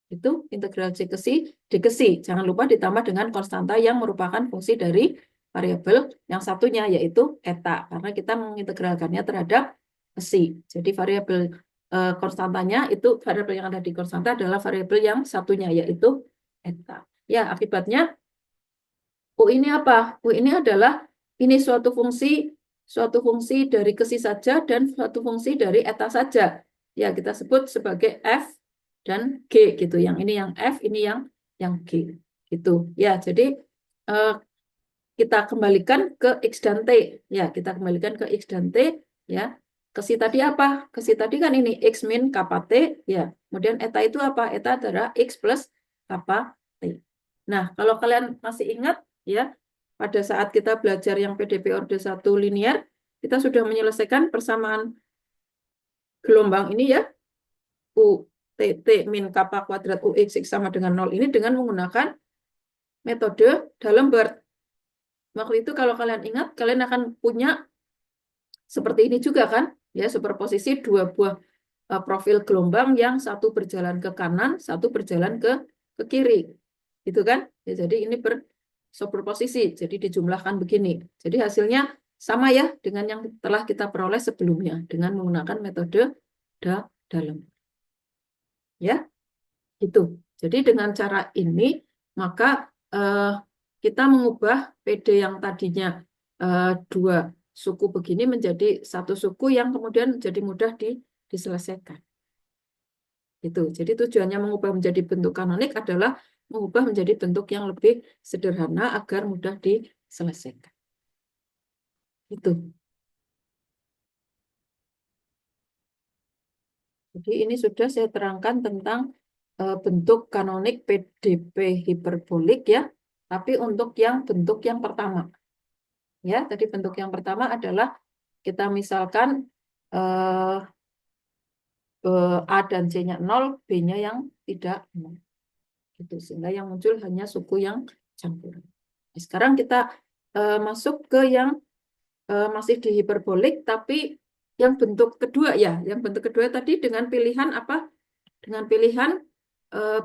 itu integral C ke si, D ke si. Jangan lupa ditambah dengan konstanta yang merupakan fungsi dari variabel yang satunya, yaitu eta. Karena kita mengintegralkannya terhadap si. Jadi variabel konstantanya itu, variabel yang ada di konstanta adalah variabel yang satunya, yaitu eta. Ya, akibatnya U ini apa? U ini adalah ini suatu fungsi dari ke si saja dan suatu fungsi dari eta saja. Ya, kita sebut sebagai F dan G gitu. Yang ini yang F, ini yang G gitu. Ya, jadi eh, kita kembalikan ke X dan T. Ya, kita kembalikan ke X dan T ya. Ke si tadi apa? Ke si tadi kan ini X min kappa T ya. Kemudian eta itu apa? Eta adalah X plus kappa T. Nah, kalau kalian masih ingat ya, pada saat kita belajar yang PDP orde 1 linear, kita sudah menyelesaikan persamaan gelombang ini ya, U T min kappa kuadrat U X sama dengan 0 ini dengan menggunakan metode D'Alembert. Waktu itu kalau kalian ingat, kalian akan punya seperti ini juga kan, ya superposisi dua buah profil gelombang yang satu berjalan ke kanan, satu berjalan ke kiri, gitu kan? Ya, jadi ini superposisi, jadi dijumlahkan begini. Jadi hasilnya sama ya dengan yang telah kita peroleh sebelumnya dengan menggunakan metode D'Alembert. Ya, itu. Jadi dengan cara ini maka kita mengubah PD yang tadinya dua suku begini menjadi satu suku yang kemudian menjadi mudah diselesaikan. Itu. Jadi tujuannya mengubah menjadi bentuk kanonik adalah mengubah menjadi bentuk yang lebih sederhana agar mudah diselesaikan. Itu. Jadi ini sudah saya terangkan tentang bentuk kanonik PDP hiperbolik ya, tapi untuk yang bentuk yang pertama. Ya, tadi bentuk yang pertama adalah kita misalkan A dan C-nya 0, B-nya yang tidak 0. Gitu. Sehingga yang muncul hanya suku yang campuran. Nah, sekarang kita masuk ke yang masih di hiperbolik, tapi yang bentuk kedua ya. Yang bentuk kedua tadi dengan pilihan apa? Dengan pilihan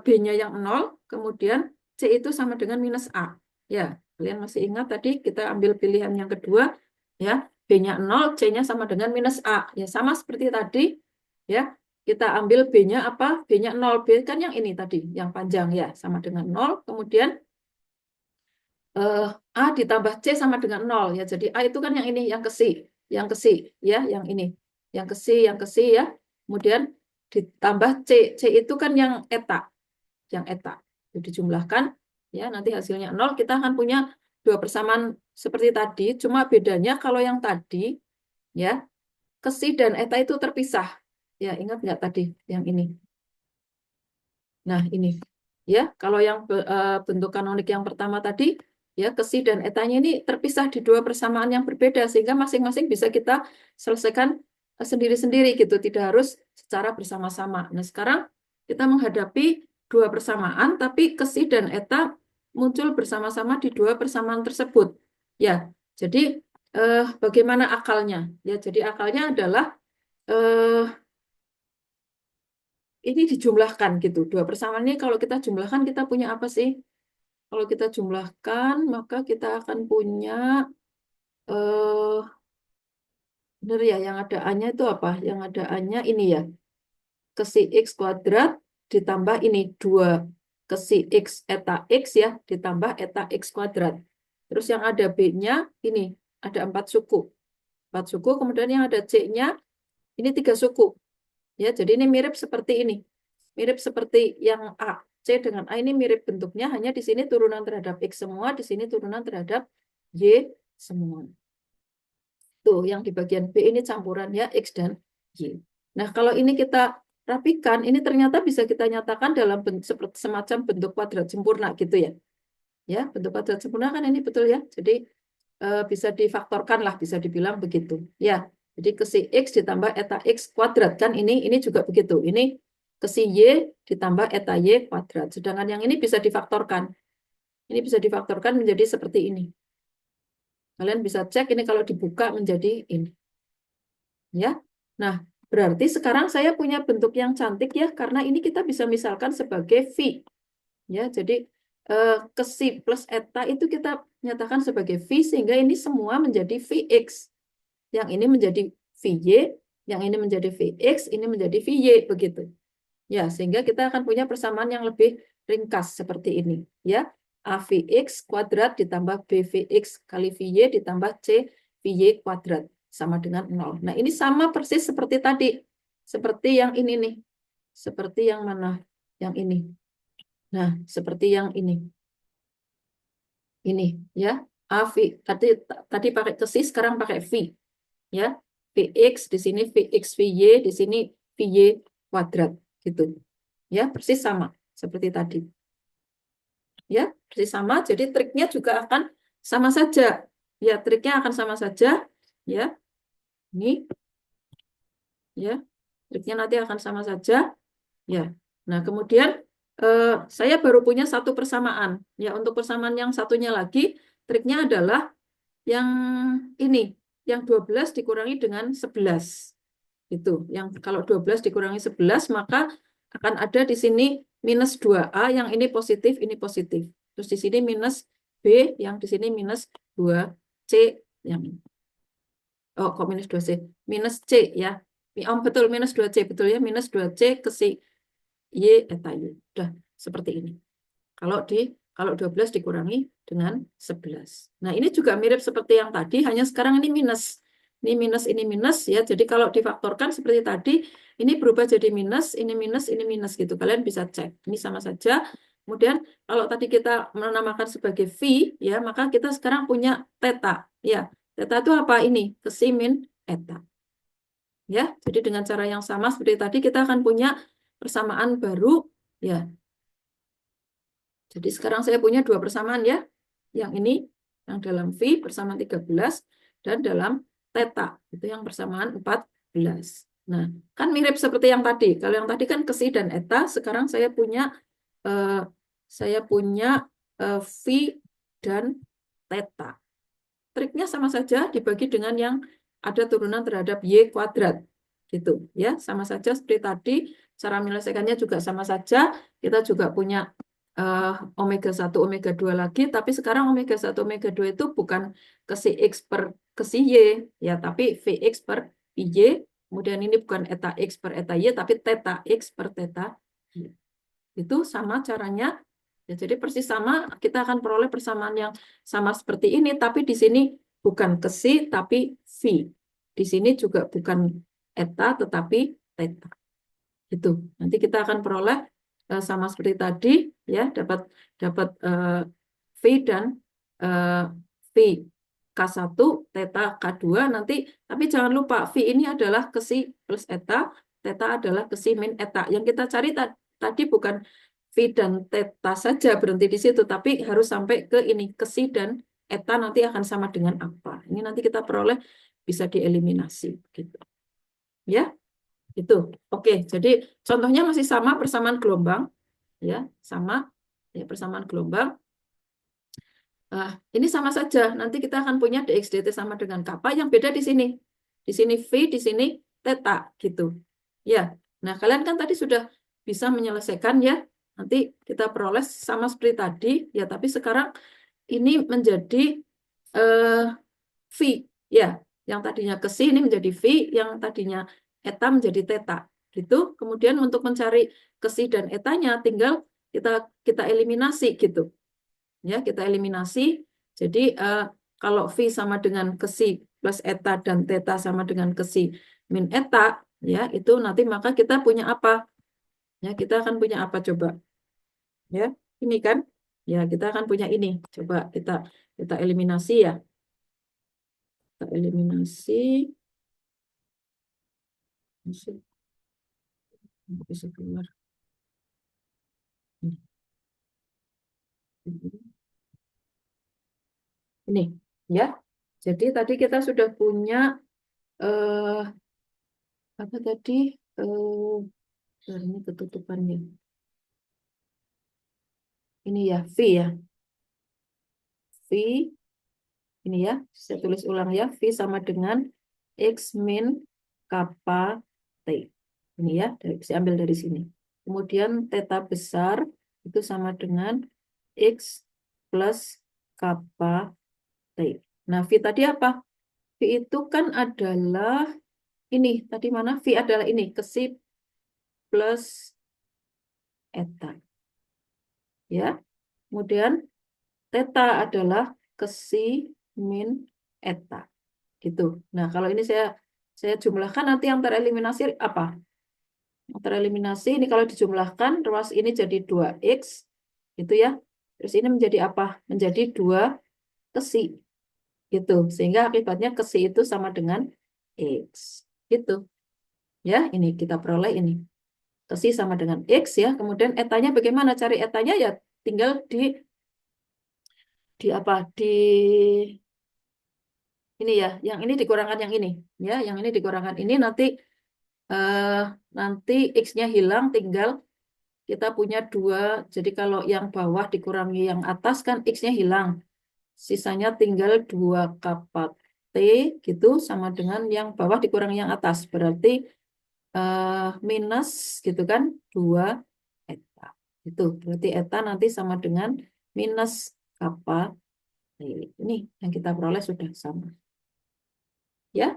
B-nya yang 0, kemudian C itu sama dengan minus A. Ya, kalian masih ingat tadi kita ambil pilihan yang kedua, ya, B-nya 0, C-nya sama dengan minus A. Ya, sama seperti tadi, ya. Kita ambil B-nya apa? B-nya 0. B kan yang ini tadi, yang panjang ya, sama dengan 0. Kemudian A ditambah C sama dengan 0 ya. Jadi A itu kan yang ini, yang ke C, ya, yang ini. Yang ke C, ya. Kemudian ditambah C. C itu kan yang eta, Jadi dijumlahkan ya, nanti hasilnya 0. Kita akan punya dua persamaan seperti tadi, cuma bedanya kalau yang tadi ya, ke C dan eta itu terpisah. Ya, ingat nggak tadi yang ini? Nah, ini. Ya, kalau yang bentuk kanonik yang pertama tadi, ya, ke si dan etanya ini terpisah di dua persamaan yang berbeda, sehingga masing-masing bisa kita selesaikan sendiri-sendiri gitu, tidak harus secara bersama-sama. Nah, sekarang kita menghadapi dua persamaan, tapi ke si dan eta muncul bersama-sama di dua persamaan tersebut. Ya, jadi bagaimana akalnya? Ya, jadi akalnya adalah ini dijumlahkan gitu. Dua persamaan ini kalau kita jumlahkan kita punya apa sih? Kalau kita jumlahkan maka kita akan punya eh benar ya, yang ada A-nya itu apa? Yang ada A-nya ini ya. Ke si X kuadrat ditambah ini 2 ke si X eta X ya, ditambah eta X kuadrat. Terus yang ada B-nya ini ada 4 suku. 4 suku, kemudian yang ada C-nya ini 3 suku. Ya, jadi ini mirip seperti ini. Mirip seperti yang A. C dengan A ini mirip bentuknya, hanya di sini turunan terhadap X semua, di sini turunan terhadap Y semua. Tuh, yang di bagian B ini campuran ya, X dan Y. Nah, kalau ini kita rapikan, ini ternyata bisa kita nyatakan dalam seperti semacam bentuk kuadrat sempurna gitu ya. Ya, bentuk kuadrat sempurna kan ini betul ya. Jadi bisa difaktorkan lah, bisa dibilang begitu. Ya, jadi ke si X ditambah eta X kuadrat kan ini juga begitu. Ini ke si Y ditambah eta Y kuadrat. Sedangkan yang ini bisa difaktorkan. Ini bisa difaktorkan menjadi seperti ini. Kalian bisa cek ini kalau dibuka menjadi ini. Ya. Nah, berarti sekarang saya punya bentuk yang cantik ya, karena ini kita bisa misalkan sebagai V. Ya, jadi ke si plus eta itu kita nyatakan sebagai V, sehingga ini semua menjadi Vx. Yang ini menjadi Vy, yang ini menjadi Vx, ini menjadi Vy, begitu. Ya, sehingga kita akan punya persamaan yang lebih ringkas seperti ini. Ya, AVX kuadrat ditambah BVX kali Vy ditambah CVy kuadrat sama dengan 0. Nah, ini sama persis seperti tadi. Seperti yang ini nih. Seperti yang mana? Yang ini. Nah, seperti yang ini. Ini, ya. AV tadi pakai ke si, sekarang pakai V. Ya. Vx di sini Vx Vy, di sini Vy kuadrat gitu. Ya, persis sama seperti tadi. Ya, persis sama. Jadi triknya juga akan sama saja. Ya, triknya akan sama saja. Ya, ini. Ya, triknya nanti akan sama saja. Ya, nah kemudian saya baru punya satu persamaan. Ya, untuk persamaan yang satunya lagi, triknya adalah yang ini, yang 12 dikurangi dengan 11. Itu, yang kalau 12 dikurangi 11, maka akan ada di sini minus 2A, yang ini positif, ini positif. Terus di sini minus B, yang di sini minus 2C, yang ini. Oh, kok minus 2C? Minus C, ya. Oh, betul, minus 2C, betul ya. Minus 2C ke si Y eta Y. Udah, seperti ini. Kalau 12 dikurangi dengan 11. Nah, ini juga mirip seperti yang tadi, hanya sekarang ini minus. Ini minus ya. Jadi kalau difaktorkan seperti tadi, ini berubah jadi minus, ini minus gitu. Kalian bisa cek. Ini sama saja. Kemudian kalau tadi kita menamakan sebagai V, ya, maka kita sekarang punya theta. Ya, theta itu apa ini? Ke min eta. Ya, jadi dengan cara yang sama seperti tadi kita akan punya persamaan baru, ya. Jadi sekarang saya punya dua persamaan ya. Yang ini, yang dalam V persamaan 13, dan dalam theta. Itu yang persamaan 14. Nah, kan mirip seperti yang tadi. Kalau yang tadi kan kesi dan eta, sekarang saya punya eh, V dan theta. Triknya sama saja dibagi dengan yang ada turunan terhadap Y kuadrat. Gitu ya, sama saja seperti tadi. Cara menyelesaikannya juga sama saja. Kita juga punya omega 1, omega 2 lagi, tapi sekarang omega 1, omega 2 itu bukan kesi X per kesi Y, ya, tapi Vx per Y. Kemudian ini bukan eta X per eta Y, tapi theta X per theta Y. Itu sama caranya. Ya, jadi persis sama, kita akan peroleh persamaan yang sama seperti ini, tapi di sini bukan kesi, tapi V. Di sini juga bukan eta, tetapi theta. Itu. Nanti kita akan peroleh sama seperti tadi, ya, dapat dapat V dan V K1, theta K2 nanti, tapi jangan lupa V ini adalah kesi plus eta, theta adalah kesi min eta. Yang kita cari tadi bukan V dan theta saja berhenti di situ, tapi harus sampai ke ini kesi dan eta nanti akan sama dengan apa. Ini nanti kita peroleh bisa dieliminasi gitu. Ya, itu. Oke, jadi contohnya masih sama persamaan gelombang, ya, sama ya persamaan gelombang. Ini sama saja. Nanti kita akan punya dx dt sama dengan kappa, yang beda di sini. Di sini V, di sini theta gitu. Ya. Nah, kalian kan tadi sudah bisa menyelesaikan ya. Nanti kita peroleh sama seperti tadi ya, tapi sekarang ini menjadi V ya. Yang tadinya ke ini menjadi V, yang tadinya eta menjadi theta. Gitu. Kemudian untuk mencari ke dan etanya tinggal kita eliminasi gitu. Ya, kita eliminasi. Jadi kalau V sama dengan kesi plus eta dan theta sama dengan kesi min eta, ya itu nanti maka kita punya apa? Ya, kita akan punya apa coba? Ya, ini kan? Ya, kita akan punya ini. Coba kita eliminasi ya. Kita eliminasi. Bisa keluar. Ini ya. Jadi tadi kita sudah punya eh apa tadi? Ini ketutupannya. Ini ya, V ya. V ini ya, saya tulis ulang ya, V sama dengan X min kappa T. Ini ya, saya ambil dari sini. Kemudian theta besar itu sama dengan X plus kappa T. Nah, V tadi apa? V itu kan adalah ini, tadi mana? V adalah ini, kesi plus eta. Ya, kemudian theta adalah kesi min eta. Gitu. Nah, kalau ini saya jumlahkan nanti yang tereliminasi apa? Yang tereliminasi ini kalau dijumlahkan ruas ini jadi 2x gitu ya. Terus ini menjadi apa? Menjadi 2 kesi gitu. Sehingga akibatnya kesi itu sama dengan x. Gitu. Ya, ini kita peroleh ini. Kesi sama dengan x ya. Kemudian etanya bagaimana? Cari etanya ya tinggal di apa? Di ini ya, yang ini dikurangkan yang ini ya, yang ini dikurangkan ini eh, nanti x-nya hilang, tinggal kita punya 2. Jadi kalau yang bawah dikurangi yang atas kan x-nya hilang, sisanya tinggal 2 kappa t gitu, sama dengan yang bawah dikurangi yang atas, berarti minus gitu kan 2 eta. Itu berarti eta nanti sama dengan minus kappa t. Ini yang kita peroleh sudah sama ya.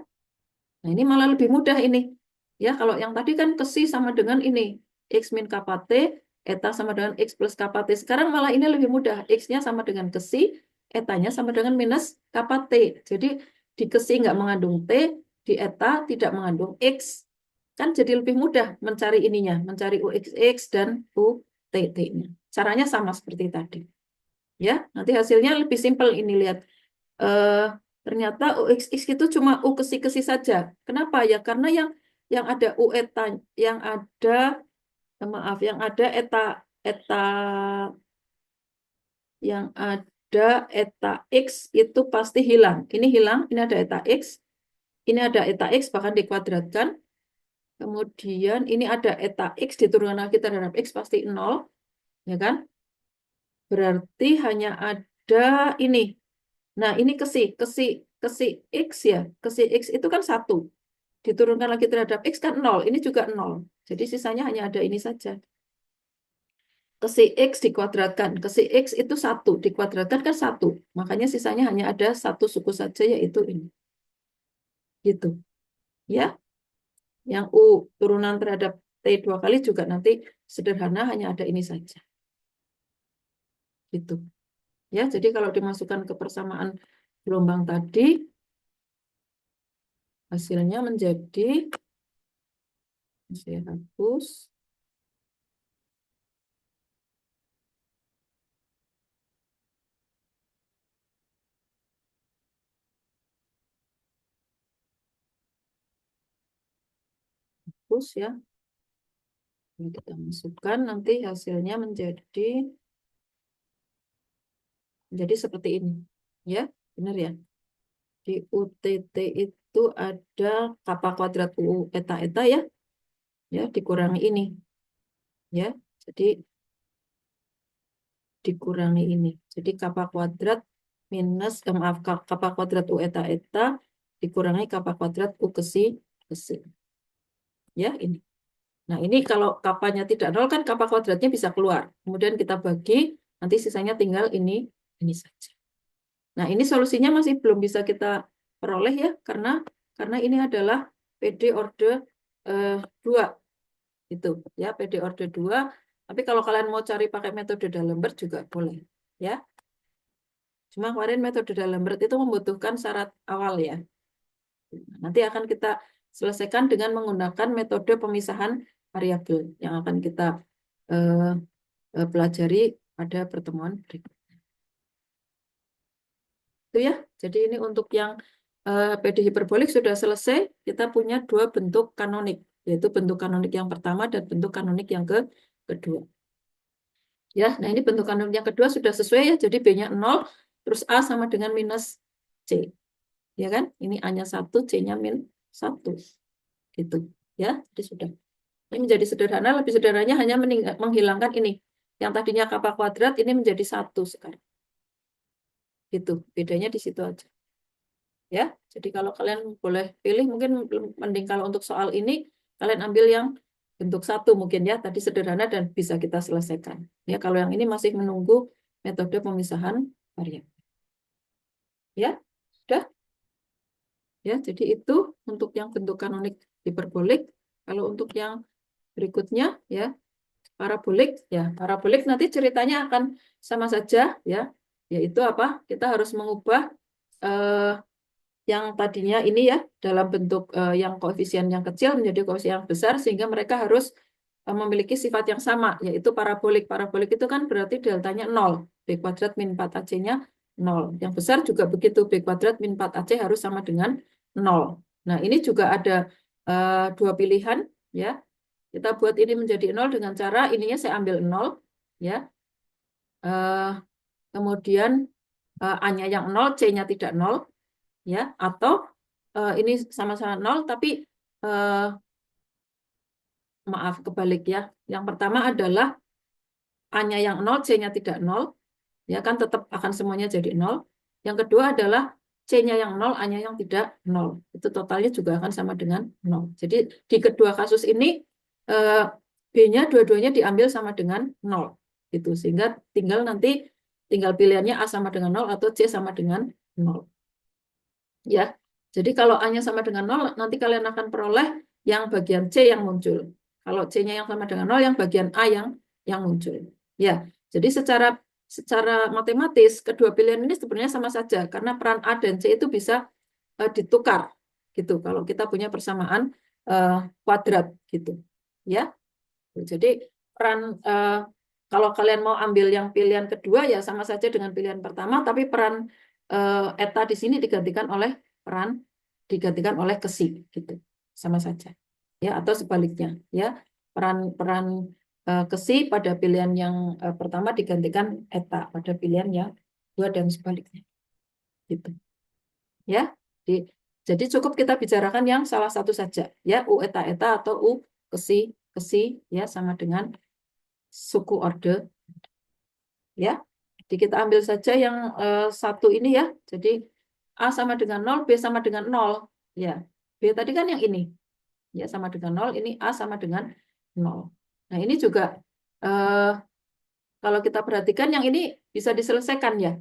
Nah, ini malah lebih mudah ini. Ya, kalau yang tadi kan kesi sama dengan ini. X min kappa T, eta sama dengan X plus kappa T. Sekarang malah ini lebih mudah. X-nya sama dengan kesi, etanya sama dengan minus kappa T. Jadi di kesi nggak mengandung T, di eta tidak mengandung X. Kan jadi lebih mudah mencari ininya, mencari UXX dan UTT-nya. Caranya sama seperti tadi. Ya, nanti hasilnya lebih simpel ini, lihat. Eh, ternyata UXX itu cuma U kesi-kesi saja. Kenapa ya? Karena yang ada U eta, yang ada maaf, yang ada eta eta yang ada eta X itu pasti hilang. Ini hilang, ini ada eta X. ini ada eta X bahkan dikuadratkan. Kemudian ini ada eta X diturunkan lagi terhadap X pasti 0. Ya kan? Berarti hanya ada ini. Nah, ini kesi X ya. Kesi X itu kan 1. Diturunkan lagi terhadap X kan 0. Ini juga 0. Jadi sisanya hanya ada ini saja. Kesi X dikuadratkan. Kesi X itu 1. Dikuadratkan kan 1. Makanya sisanya hanya ada satu suku saja yaitu ini. Gitu. Ya. Yang U turunan terhadap T 2 kali juga nanti sederhana hanya ada ini saja. Gitu. Ya, jadi kalau dimasukkan ke persamaan gelombang tadi, hasilnya menjadi, saya hapus, hapus ya. Ini kita masukkan, nanti hasilnya menjadi seperti ini. Ya, benar ya. Di UTT itu ada kappa kuadrat U eta ya. Ya, dikurangi ini. Ya, jadi dikurangi ini. Jadi kappa kuadrat minus, maaf, kappa kuadrat U eta dikurangi kappa kuadrat U ke si. Ya, ini. Nah, ini kalau kapanya tidak nol kan kappa kuadratnya bisa keluar. Kemudian kita bagi, nanti sisanya tinggal ini saja. Nah, ini solusinya masih belum bisa kita peroleh ya, karena ini adalah PD orde 2. Itu ya, PD orde 2. Tapi kalau kalian mau cari pakai metode D'Alembert juga boleh. Ya. Cuma kemarin metode D'Alembert itu membutuhkan syarat awal ya. Nanti akan kita selesaikan dengan menggunakan metode pemisahan variabel yang akan kita eh, pelajari pada pertemuan berikutnya. Itu ya. Jadi ini untuk yang PD hiperbolik sudah selesai. Kita punya 2 bentuk kanonik, yaitu bentuk kanonik yang pertama dan bentuk kanonik yang kedua. Ya, nah ini bentuk kanonik yang kedua sudah sesuai ya. Jadi B-nya 0, terus A sama dengan minus C. Ya kan? Ini A-nya 1, C-nya min 1. Gitu. Ya, jadi sudah. Ini menjadi sederhana, lebih sederhananya hanya menghilangkan ini. Yang tadinya kappa kuadrat ini menjadi 1 sekarang. Gitu, bedanya di situ aja. Ya, jadi kalau kalian boleh pilih, mungkin mending kalau untuk soal ini, kalian ambil yang bentuk 1 mungkin ya, tadi sederhana dan bisa kita selesaikan. Ya, kalau yang ini masih menunggu metode pemisahan variabel. Ya, sudah? Ya, jadi itu untuk yang bentuk kanonik hiperbolik. Kalau untuk yang berikutnya, ya, parabolik nanti ceritanya akan sama saja ya, yaitu apa? Kita harus mengubah yang tadinya ini ya dalam bentuk yang koefisien yang kecil menjadi koefisien yang besar sehingga mereka harus memiliki sifat yang sama yaitu parabolik. Parabolik itu kan berarti deltanya 0, b kuadrat min 4ac-nya 0. Yang besar juga begitu, b kuadrat min 4ac harus sama dengan 0. Nah, ini juga ada 2 pilihan ya. Kita buat ini menjadi 0 dengan cara ininya saya ambil 0 ya. Kemudian A-nya yang 0, C-nya tidak 0 ya, atau ini sama-sama 0 tapi maaf kebalik ya. Yang pertama adalah A-nya yang 0, C-nya tidak 0 ya kan tetap akan semuanya jadi 0. Yang kedua adalah C-nya yang 0, A-nya yang tidak 0. Itu totalnya juga akan sama dengan 0. Jadi di kedua kasus ini B-nya dua-duanya diambil sama dengan 0. Gitu. Sehingga tinggal pilihannya A sama dengan 0 atau C sama dengan 0. Ya. Jadi kalau A-nya sama dengan 0, nanti kalian akan peroleh yang bagian C yang muncul. Kalau C-nya yang sama dengan 0, yang bagian A yang muncul. Ya. Jadi secara matematis kedua pilihan ini sebenarnya sama saja karena peran A dan C itu bisa ditukar gitu kalau kita punya persamaan kuadrat gitu. Ya. Jadi peran kalau kalian mau ambil yang pilihan kedua ya sama saja dengan pilihan pertama, tapi peran eta di sini digantikan oleh kesi gitu, sama saja. Ya atau sebaliknya ya peran kesi pada pilihan yang pertama digantikan eta pada pilihan yang kedua dan sebaliknya gitu. Ya. Jadi Jadi cukup kita bicarakan yang salah satu saja, ya, U eta atau U kesi, ya, sama dengan suku orde, ya. Jadi kita ambil saja yang satu ini ya. Jadi A sama dengan 0, B sama dengan 0. Ya, B tadi kan yang ini. Ya, sama dengan 0, ini A sama dengan 0. Nah, ini juga kalau kita perhatikan yang ini bisa diselesaikan ya.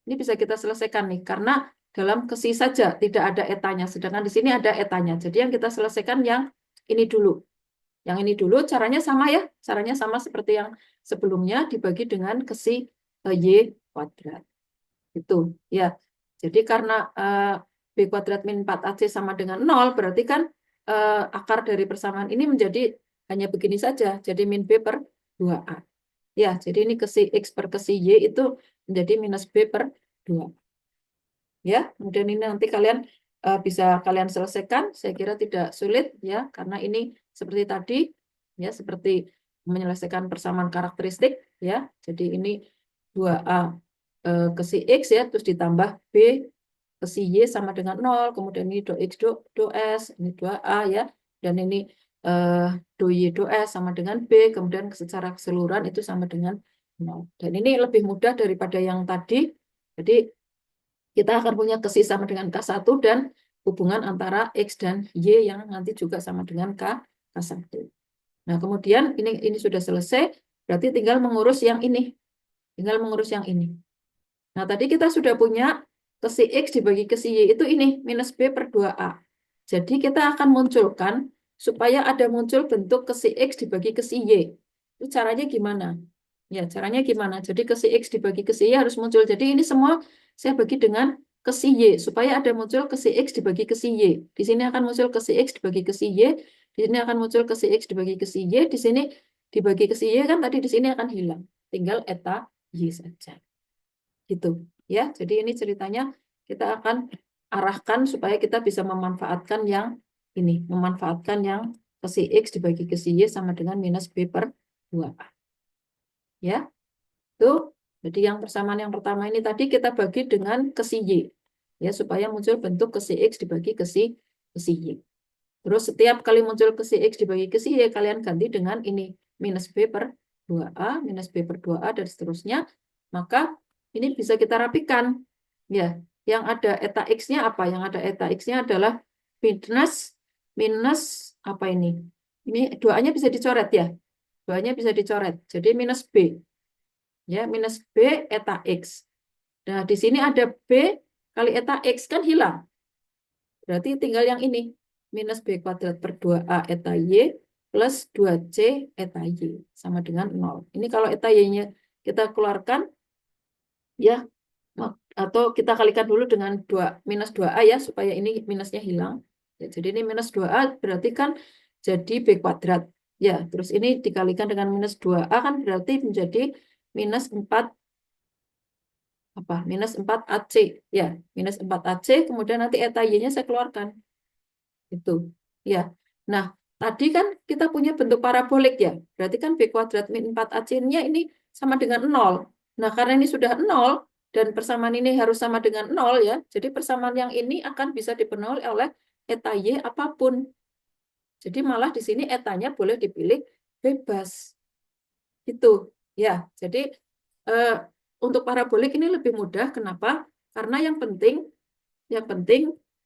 Ini bisa kita selesaikan nih, karena dalam kesi saja tidak ada etanya, sedangkan di sini ada etanya. Jadi yang kita selesaikan yang ini dulu. Yang ini dulu caranya sama ya, caranya sama seperti yang sebelumnya, dibagi dengan kesi Y kuadrat. Itu ya. Jadi karena B kuadrat min 4AC sama dengan 0, berarti kan akar dari persamaan ini menjadi hanya begini saja, jadi min B per 2A. Ya, jadi ini kesi X per kesi Y itu menjadi minus B per 2. Ya, kemudian ini nanti kalian bisa kalian selesaikan, saya kira tidak sulit ya, karena ini seperti tadi, ya, seperti menyelesaikan persamaan karakteristik, ya. Jadi ini 2A ke si X ya, terus ditambah B ke si Y sama dengan 0, kemudian ini do X do S, ini 2A ya, dan ini do Y do S sama dengan B, kemudian secara keseluruhan itu sama dengan 0. Dan ini lebih mudah daripada yang tadi, jadi kita akan punya kesi sama dengan K1 dan hubungan antara X dan Y yang nanti juga sama dengan K1. Nah, kemudian ini sudah selesai, berarti tinggal mengurus yang ini. Tinggal mengurus yang ini. Nah, tadi kita sudah punya kesi X dibagi kesi Y itu ini, minus B per 2A. Jadi kita akan munculkan, supaya ada muncul bentuk kesi X dibagi kesi Y. Itu caranya gimana? Ya, caranya gimana? Jadi kesi X dibagi kesi Y harus muncul. Jadi ini semua saya bagi dengan kesi Y, supaya ada muncul kesi X dibagi kesi Y. Di sini akan muncul kesi X dibagi kesi Y, di sini akan muncul kesi X dibagi kesi Y, di sini dibagi kesi Y kan tadi di sini akan hilang. Tinggal eta Y saja. Gitu ya. Jadi ini ceritanya kita akan arahkan supaya kita bisa memanfaatkan yang ini, memanfaatkan yang kesi X dibagi kesi Y sama dengan minus B per 2A. Ya. Tuh. Jadi yang persamaan yang pertama ini tadi kita bagi dengan kesi Y. Ya, supaya muncul bentuk kesi X dibagi kesi Y. Terus setiap kali muncul kesi X dibagi kesi Y, kalian ganti dengan ini, minus B per 2A, minus B per 2A, dan seterusnya. Maka ini bisa kita rapikan. Ya, yang ada eta X-nya apa? Yang ada eta X-nya adalah minus apa ini? Ini 2A-nya bisa dicoret ya. 2A-nya bisa dicoret. Jadi minus B. Ya, minus B eta X. Nah, di sini ada B kali eta X kan hilang. Berarti tinggal yang ini. Minus B kuadrat per 2A eta Y plus 2C eta Y. Sama dengan 0. Ini kalau eta Y-nya kita keluarkan, ya, atau kita kalikan dulu dengan minus 2A ya, supaya ini minusnya hilang. Ya, jadi ini minus 2A berarti kan jadi B kuadrat. Ya, terus ini dikalikan dengan minus 2A kan berarti menjadi minus 4 apa? Minus 4AC. Ya, minus 4AC, kemudian nanti eta Y-nya saya keluarkan. Itu. Ya. Nah, tadi kan kita punya bentuk parabolik ya. Berarti kan B kuadrat min 4AC-nya ini sama dengan 0. Nah, karena ini sudah 0, dan persamaan ini harus sama dengan 0 ya. Jadi persamaan yang ini akan bisa dipenuhi oleh eta Y apapun. Jadi malah di sini etanya boleh dipilih bebas. Itu. Ya, jadi untuk parabolik ini lebih mudah. Kenapa? Karena yang penting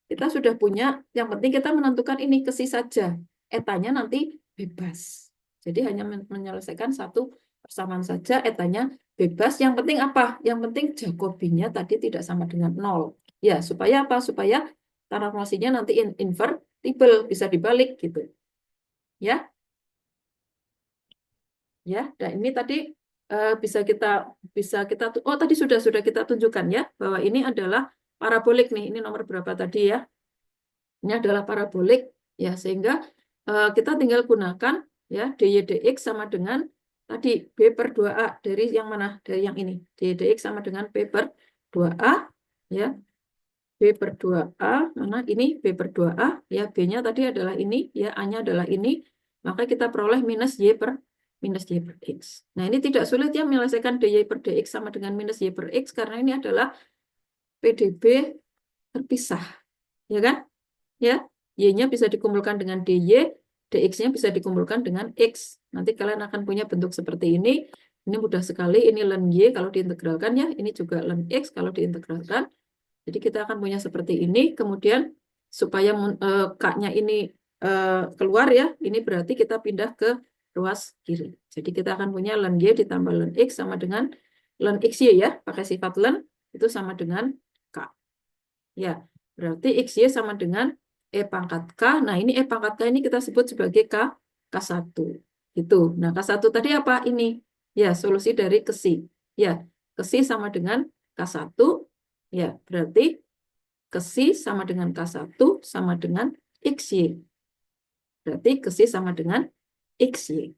kita sudah punya, yang penting kita menentukan ini kesi saja. Etanya nanti bebas. Jadi hanya menyelesaikan satu persamaan saja, etanya bebas. Yang penting apa? Yang penting Jacobinya tadi tidak sama dengan 0. Ya, supaya apa? Supaya transformasinya nanti invertible, bisa dibalik gitu. Ya. Ya, dan ini tadi bisa kita oh tadi sudah kita tunjukkan ya bahwa ini adalah parabolik nih. Ini nomor berapa tadi ya? Ini adalah parabolik ya, sehingga kita tinggal gunakan ya dy dx sama dengan tadi B per 2A dari yang mana? Dari yang ini. Dy dx sama dengan B per 2A ya. B per 2A mana? Ini B per 2A ya, B-nya tadi adalah ini ya, A-nya adalah ini. Maka kita peroleh minus Y per X. Nah, ini tidak sulit ya menyelesaikan dy per dx sama dengan minus Y per X karena ini adalah PDB terpisah. Ya kan? ya. Y-nya bisa dikumpulkan dengan DY, DX-nya bisa dikumpulkan dengan X. Nanti kalian akan punya bentuk seperti ini. Ini mudah sekali, ini ln Y kalau diintegralkan ya, ini juga ln X kalau diintegralkan. Jadi kita akan punya seperti ini, kemudian supaya K-nya ini keluar ya, ini berarti kita pindah ke ruas kiri. Jadi kita akan punya ln Y ditambah ln X sama dengan ln XY ya, pakai sifat ln, itu sama dengan K. Ya, berarti XY sama dengan E pangkat K. Nah, ini E pangkat K ini kita sebut sebagai K1. Gitu. Nah, K1 tadi apa? Ini. Ya, solusi dari KESI. Ya, KESI sama dengan K1. Ya, berarti KESI sama dengan K1 sama dengan XY. Berarti KESI sama dengan XY.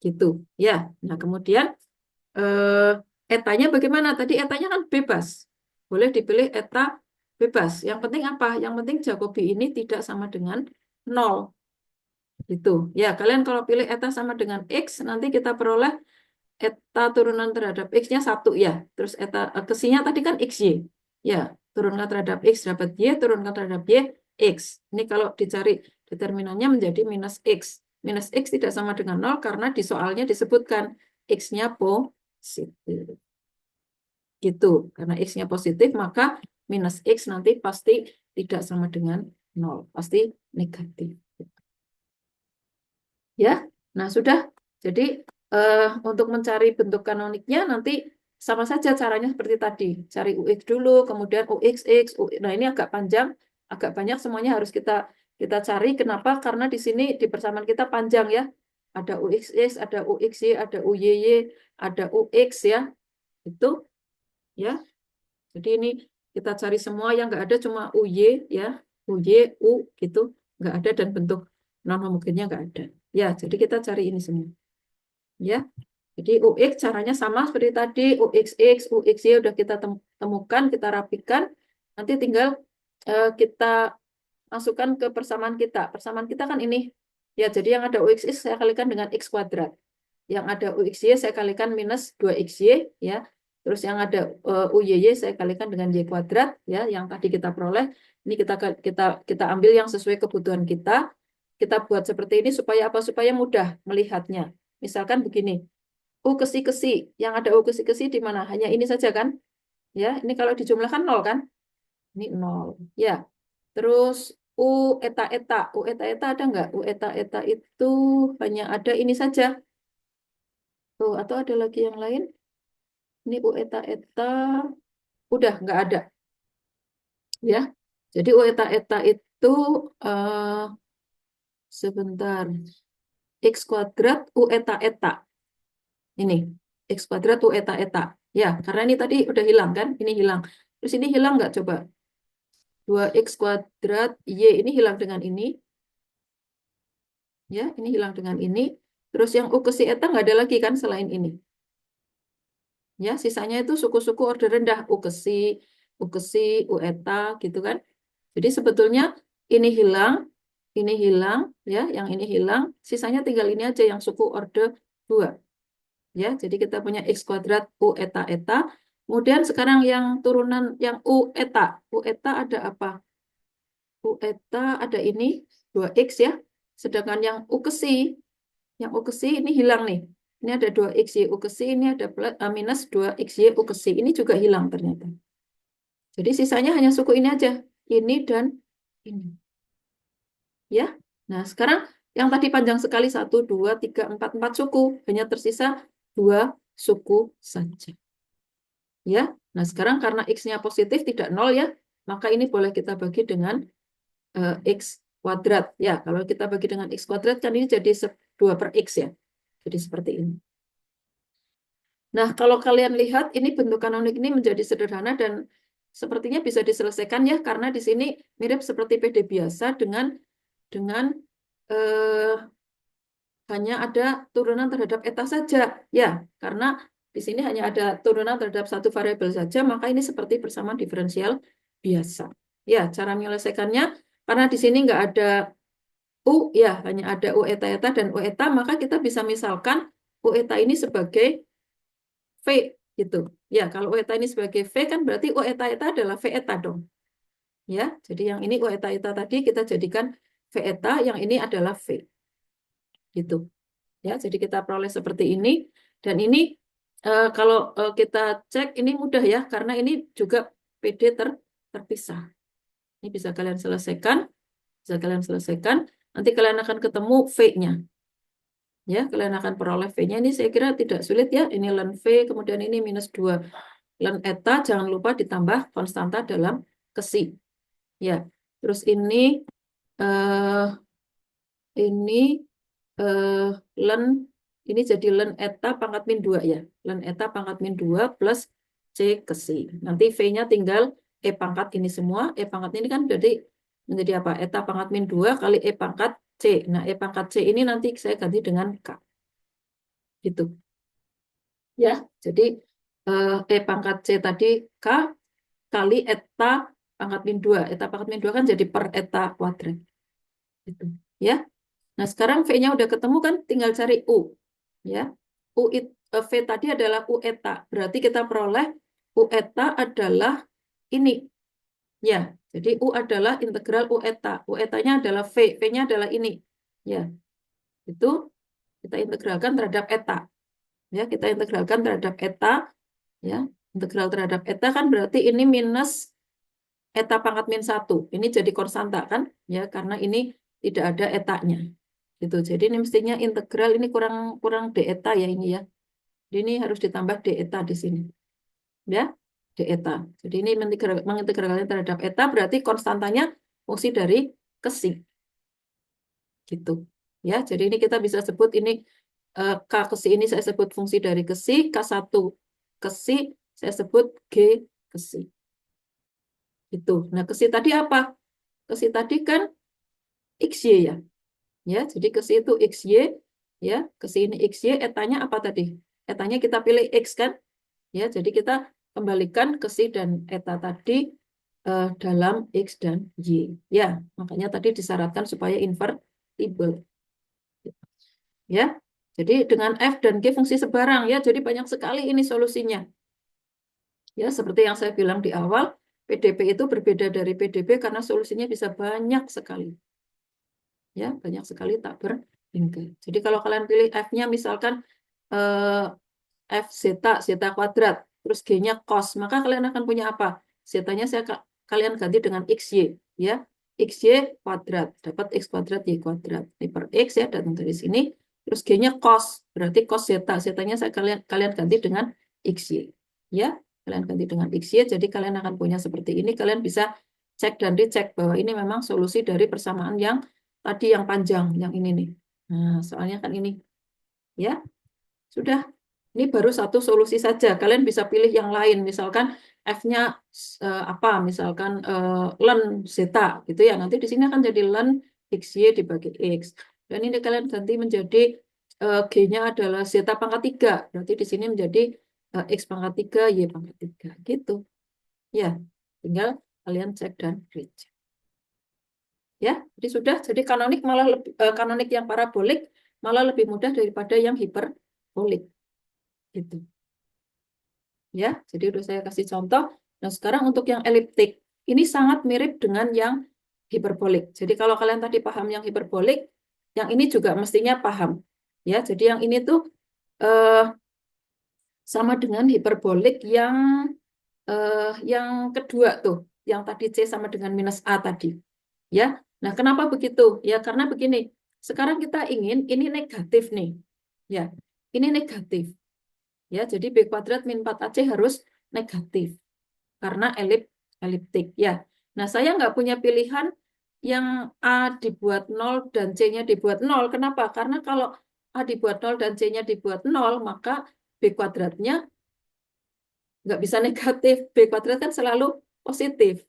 Gitu. Ya, nah kemudian etanya bagaimana? Tadi etanya kan bebas. Boleh dipilih eta bebas. Yang penting apa? Yang penting Jacobi ini tidak sama dengan 0. Gitu. Ya, kalian kalau pilih eta sama dengan X, nanti kita peroleh eta turunan terhadap X-nya 1 ya. Terus eta kesinya tadi kan XY. Ya, turunkan terhadap X dapat Y, turunkan terhadap Y, X. Ini kalau dicari determinannya menjadi minus X. Minus X tidak sama dengan 0 karena di soalnya disebutkan X-nya positif. Gitu. Karena X-nya positif, maka minus X nanti pasti tidak sama dengan 0. Pasti negatif. Ya, nah sudah. Jadi untuk mencari bentuk kanoniknya nanti sama saja caranya seperti tadi. Cari UX dulu, kemudian UXX. Nah ini agak panjang, agak banyak semuanya harus kita cari. Kenapa? Karena di sini di persamaan kita panjang ya. Ada UXX, ada UXY, ada UYY, ada UX ya. Itu ya. Jadi ini kita cari semua yang nggak ada cuma UY ya, UY, U gitu nggak ada dan bentuk non homogennya nggak ada. Ya, jadi kita cari ini semua. Ya, jadi UX caranya sama seperti tadi, UXX, UXY udah kita temukan, kita rapikan. Nanti tinggal kita masukkan ke persamaan kita. Persamaan kita kan ini. Ya, jadi yang ada UXX saya kalikan dengan X kuadrat. Yang ada UXY saya kalikan minus 2XY ya. Terus yang ada UYY saya kalikan dengan Y kuadrat ya, yang tadi kita peroleh. Ini kita ambil yang sesuai kebutuhan kita. Kita buat seperti ini supaya apa? Supaya mudah melihatnya. Misalkan begini. U kesi-kesi, yang ada U kesi-kesi di mana? Hanya ini saja kan? Ya, ini kalau dijumlahkan 0 kan? Ini 0. Ya. Terus U eta-eta. U eta-eta ada nggak? U eta-eta itu hanya ada ini saja. Tuh, atau ada lagi yang lain? Ini U eta-eta. Udah, nggak ada. Ya. Jadi U eta-eta itu eh, sebentar. X kuadrat U eta-eta. Ini. X kuadrat U eta-eta. Ya, karena ini tadi udah hilang kan? Ini hilang. Terus ini hilang nggak coba? 2x kuadrat Y ini hilang dengan ini. Ya, ini hilang dengan ini. Terus yang U ke si eta nggak ada lagi kan selain ini. Ya, sisanya itu suku-suku order rendah. U ke si, U eta gitu kan. Jadi sebetulnya ini hilang, ya, yang ini hilang. Sisanya tinggal ini aja yang suku order 2. Ya, jadi kita punya X kuadrat U eta eta. Kemudian sekarang yang turunan yang U eta. U eta ada apa? U eta ada ini 2x ya. Sedangkan yang U ke si, yang U ke si ini hilang nih. Ini ada 2xy U ke si, ini ada minus 2xy U ke si. Ini juga hilang ternyata. Jadi sisanya hanya suku ini aja. Ini dan ini. Ya. Nah, sekarang yang tadi panjang sekali 1, 2, 3, 4, 4 suku. Hanya tersisa 2 suku saja. Ya. Nah, sekarang karena X-nya positif tidak 0 ya, maka ini boleh kita bagi dengan X kuadrat. Ya, kalau kita bagi dengan X kuadrat kan ini jadi 2 per X ya. Jadi seperti ini. Nah, kalau kalian lihat ini bentuk kanonik ini menjadi sederhana dan sepertinya bisa diselesaikan ya, karena di sini mirip seperti PD biasa dengan eh, hanya ada turunan terhadap eta saja. Ya, karena di sini hanya ada turunan terhadap satu variabel saja, maka ini seperti persamaan diferensial biasa. Ya, cara menyelesaikannya, karena di sini nggak ada U, ya, hanya ada U eta eta dan U eta, maka kita bisa misalkan U eta ini sebagai V, gitu. Ya, kalau U eta ini sebagai V, kan berarti U eta eta adalah V eta dong. Ya, jadi yang ini U eta eta tadi kita jadikan V eta, yang ini adalah V. Gitu. Ya, jadi kita peroleh seperti ini. Dan ini kalau kita cek ini mudah ya, karena ini juga PD terpisah. Ini bisa kalian selesaikan. Nanti kalian akan ketemu V-nya. Ya, kalian akan peroleh V-nya. Ini saya kira tidak sulit ya. Ini ln V, kemudian ini -2. Ln eta jangan lupa ditambah konstanta dalam kesi. Ya, terus eh, ini eh, len ini jadi len eta pangkat -2 ya. Len eta pangkat -2 plus C ke C. Nanti V-nya tinggal E pangkat ini semua. E pangkat ini kan jadi menjadi apa? Eta pangkat -2 kali E pangkat C. Nah, E pangkat C ini nanti saya ganti dengan K. Gitu. Ya, jadi E pangkat C tadi K kali eta pangkat -2. Eta pangkat -2 kan jadi per eta kuadrat. Gitu. Ya. Nah, sekarang V-nya udah ketemu kan, tinggal cari U. Ya. V tadi adalah U eta. Berarti kita peroleh U eta adalah ini. Ya, jadi U adalah integral U eta. U etanya adalah V. V-nya adalah ini. Ya, itu kita integralkan terhadap eta. Ya, kita integralkan terhadap eta. Ya, integral terhadap eta kan berarti ini minus eta pangkat -1. Ini jadi konstanta kan? Ya, karena ini tidak ada etanya. Gitu. Jadi ini mestinya integral ini kurang kurang d eta ya ini ya. Jadi ini harus ditambah d eta di sini. Ya, d eta. Jadi ini mengintegralkan terhadap eta berarti konstantanya fungsi dari kesi. Gitu. Ya, jadi ini kita bisa sebut ini K kesi ini saya sebut fungsi dari kesi, K1 kesi saya sebut G kesi. Itu. Nah, kesi tadi apa? Kesi tadi kan XY ya. Ya, jadi kesi itu XY ya, kesi ini XY, etanya apa tadi? Etanya kita pilih X kan? Ya, jadi kita kembalikan kesi dan eta tadi dalam X dan Y. Ya, makanya tadi disyaratkan supaya invertible. Ya, jadi dengan F dan G fungsi sebarang ya, jadi banyak sekali ini solusinya. Ya, seperti yang saya bilang di awal, PDP itu berbeda dari PDB karena solusinya bisa banyak sekali. Ya, banyak sekali tak berhingga. Jadi kalau kalian pilih F-nya misalkan eh, F zeta, zeta kuadrat, terus G-nya cos, maka kalian akan punya apa? Zeta-nya kalian ganti dengan XY, ya. XY kuadrat, dapat X kuadrat, Y kuadrat. Ini per X ya, datang dari sini. Terus G-nya cos, berarti cos zeta. Zeta-nya kalian ganti dengan XY. Ya, kalian ganti dengan XY, jadi kalian akan punya seperti ini. Kalian bisa cek dan dicek bahwa ini memang solusi dari persamaan yang tadi yang panjang, yang ini nih. Nah, soalnya kan ini. Ya, sudah. Ini baru satu solusi saja. Kalian bisa pilih yang lain. Misalkan F-nya apa? Misalkan ln zeta gitu ya. Nanti di sini akan jadi ln XY dibagi X. Dan ini kalian ganti menjadi G-nya adalah zeta pangkat 3. Berarti di sini menjadi X pangkat 3, Y pangkat 3. Gitu. Ya, tinggal kalian cek dan recheck. Ya, jadi sudah. Jadi kanonik malah kanonik yang parabolik malah lebih mudah daripada yang hiperbolik. Gitu. Ya, jadi udah saya kasih contoh. Nah, sekarang untuk yang eliptik, ini sangat mirip dengan yang hiperbolik. Jadi kalau kalian tadi paham yang hiperbolik, yang ini juga mestinya paham. Ya, jadi yang ini tuh eh, sama dengan hiperbolik yang kedua tuh, yang tadi C sama dengan minus A tadi. Ya, nah kenapa begitu? Ya karena begini. Sekarang kita ingin ini negatif nih. Ya, ini negatif. Ya, jadi B kuadrat min 4AC harus negatif karena eliptik. Ya, nah saya nggak punya pilihan yang A dibuat 0 dan C-nya dibuat 0. Kenapa? Karena kalau A dibuat 0 dan C-nya dibuat 0, maka B kuadratnya nggak bisa negatif. B kuadrat kan selalu positif.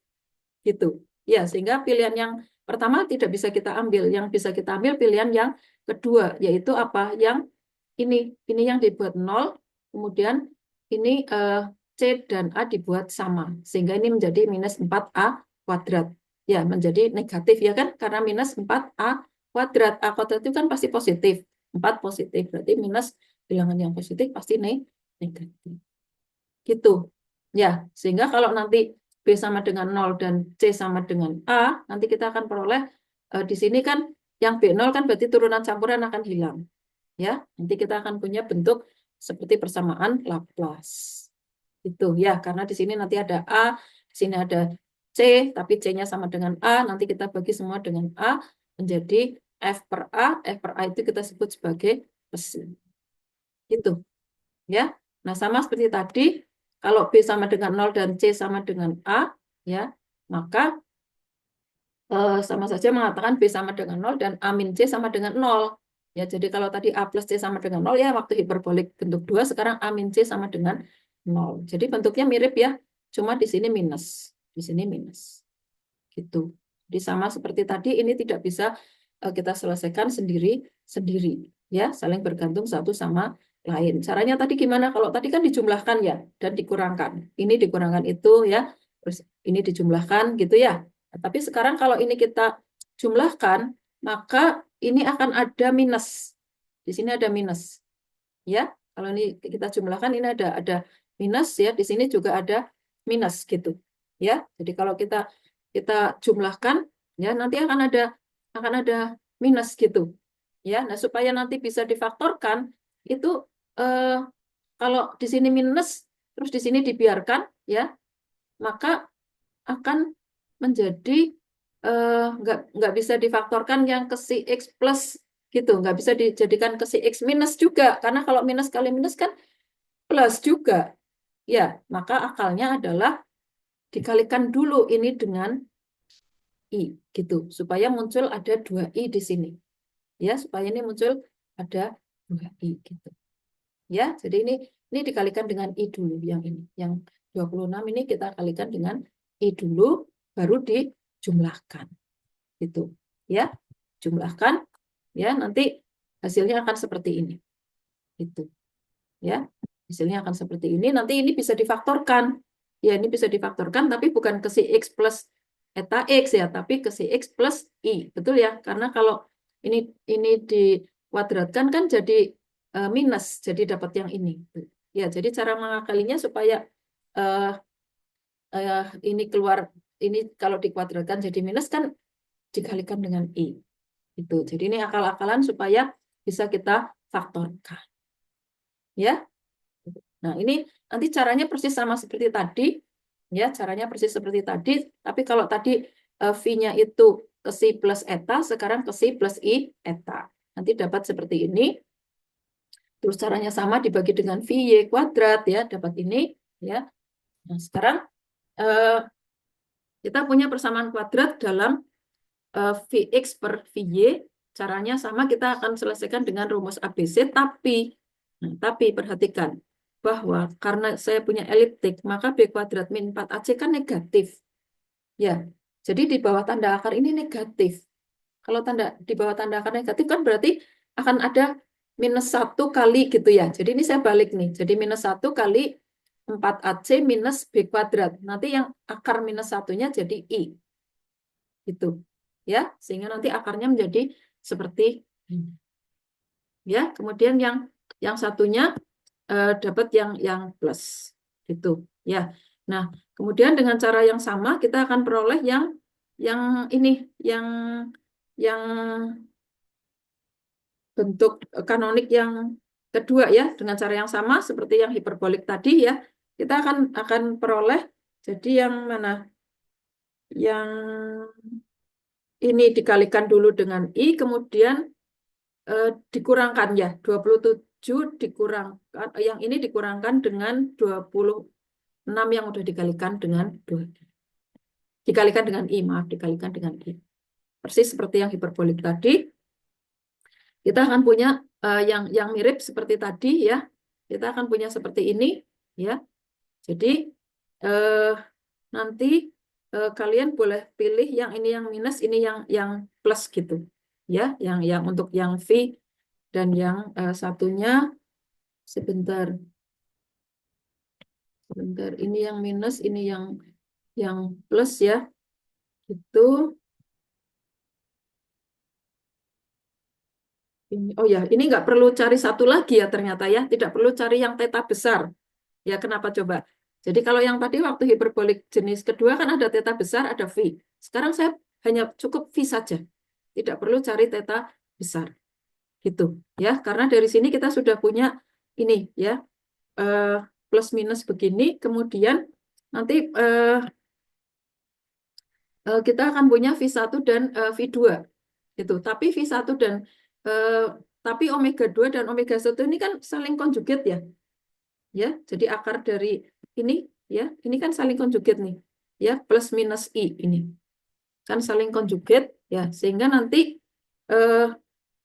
Gitu. Ya, sehingga pilihan yang pertama tidak bisa kita ambil. Yang bisa kita ambil pilihan yang kedua, yaitu apa? Yang ini. Ini yang dibuat 0, kemudian ini C dan A dibuat sama. Sehingga ini menjadi minus 4A kuadrat. Ya, menjadi negatif ya kan? Karena minus 4A kuadrat. A kuadrat itu kan pasti positif. 4 positif. Berarti minus bilangan yang positif pasti negatif. Gitu. Ya, sehingga kalau nanti B sama dengan 0 dan C sama dengan A, nanti kita akan peroleh di sini kan yang B0 kan berarti turunan campuran akan hilang. Ya, nanti kita akan punya bentuk seperti persamaan Laplace. Itu ya, karena di sini nanti ada A, di sini ada C, tapi C-nya sama dengan A, nanti kita bagi semua dengan A menjadi F per A itu kita sebut sebagai mesin. Itu ya. Nah, sama seperti tadi, kalau B sama dengan 0 dan C sama dengan A, ya, maka sama saja mengatakan B sama dengan 0 dan A min C sama dengan 0. Ya, jadi kalau tadi A plus C sama dengan 0, ya waktu hiperbolik bentuk 2, sekarang A min C sama dengan 0. Jadi bentuknya mirip ya, cuma di sini minus. Di sini minus. Gitu. Jadi sama seperti tadi, ini tidak bisa kita selesaikan sendiri-sendiri. Ya, saling bergantung satu sama lain. Caranya tadi gimana? Kalau tadi kan dijumlahkan ya, dan dikurangkan. Ini dikurangkan itu ya, terus ini dijumlahkan gitu ya. Nah, tapi sekarang kalau ini kita jumlahkan, maka ini akan ada minus. Di sini ada minus. Ya, kalau ini kita jumlahkan ini ada minus ya, di sini juga ada minus gitu. Ya, jadi kalau kita kita jumlahkan ya nanti akan ada minus gitu. Ya, nah supaya nanti bisa difaktorkan itu eh, kalau di sini minus terus di sini dibiarkan ya, maka akan menjadi nggak bisa difaktorkan yang ke si X plus gitu, nggak bisa dijadikan ke si X minus juga, karena kalau minus kali minus kan plus juga. Ya, maka akalnya adalah dikalikan dulu ini dengan I gitu, supaya muncul ada 2I di sini. Ya, supaya ini muncul ada 2I gitu. Ya, jadi ini dikalikan dengan I dulu yang ini. Yang 26 ini kita kalikan dengan I dulu, baru dijumlahkan. Gitu. Ya, jumlahkan ya, nanti hasilnya akan seperti ini. Gitu. Ya, hasilnya akan seperti ini. Nanti ini bisa difaktorkan. Ya, ini bisa difaktorkan, tapi bukan ke si X plus eta X ya, tapi ke si X plus I. Betul ya? Karena kalau ini dikuadratkan kan jadi minus, jadi dapat yang ini. Ya, jadi cara mengakalinya supaya uh, ini keluar, ini kalau dikuadratkan jadi minus kan dikalikan dengan I. Itu. Jadi ini akal-akalan supaya bisa kita faktorkan. Ya. Nah, ini nanti caranya persis sama seperti tadi. Ya, caranya persis seperti tadi, tapi kalau tadi V-nya itu ke si plus eta, sekarang ke si plus I eta. Nanti dapat seperti ini. Terus caranya sama dibagi dengan VY kuadrat ya, dapat ini ya. Nah, sekarang eh, kita punya persamaan kuadrat dalam Vx per Vy. Caranya sama, kita akan selesaikan dengan rumus ABC, tapi perhatikan bahwa karena saya punya eliptik, maka B kuadrat min 4AC kan negatif. Ya, jadi di bawah tanda akar ini negatif. Kalau di bawah tanda akar negatif kan berarti akan ada minus 1 kali gitu ya. Jadi ini saya balik nih. Jadi minus 1 kali 4AC minus B kuadrat. Nanti yang akar minus satunya jadi I. Gitu. Ya, sehingga nanti akarnya menjadi seperti ini. Ya, kemudian yang satunya dapat yang plus. Gitu. Ya. Nah, kemudian dengan cara yang sama kita akan peroleh yang ini, yang bentuk kanonik yang kedua ya, dengan cara yang sama seperti yang hiperbolik tadi ya. Kita akan peroleh jadi yang mana? Yang ini dikalikan dulu dengan I, kemudian dikurangkan ya, 27 dikurangkan, yang ini dikurangkan dengan 26 yang udah dikalikan dengan 2. Dikalikan dengan I, maaf, dikalikan dengan I. Persis seperti yang hiperbolik tadi. Kita akan punya yang mirip seperti tadi ya. Kita akan punya seperti ini ya. Jadi nanti kalian boleh pilih yang ini yang minus, ini yang plus gitu. Ya, yang untuk yang V dan yang satunya sebentar. Sebentar, ini yang minus, ini yang plus ya. Itu ini. Oh ya, ini nggak perlu cari satu lagi ya ternyata ya. Tidak perlu cari yang teta besar. Ya, kenapa coba? Jadi kalau yang tadi waktu hiperbolik jenis kedua kan ada theta besar, ada phi. Sekarang saya hanya cukup phi saja. Tidak perlu cari theta besar. Gitu ya. Karena dari sini kita sudah punya ini ya, eh, plus minus begini, kemudian nanti kita akan punya V1 dan V2 gitu. Tapi V1 dan eh, tapi omega 2 dan omega 1 ini kan saling konjugat ya. Ya, jadi akar dari ini ya, ini kan saling konjugat nih. Ya, plus minus I ini. Kan saling konjugat ya, sehingga nanti eh,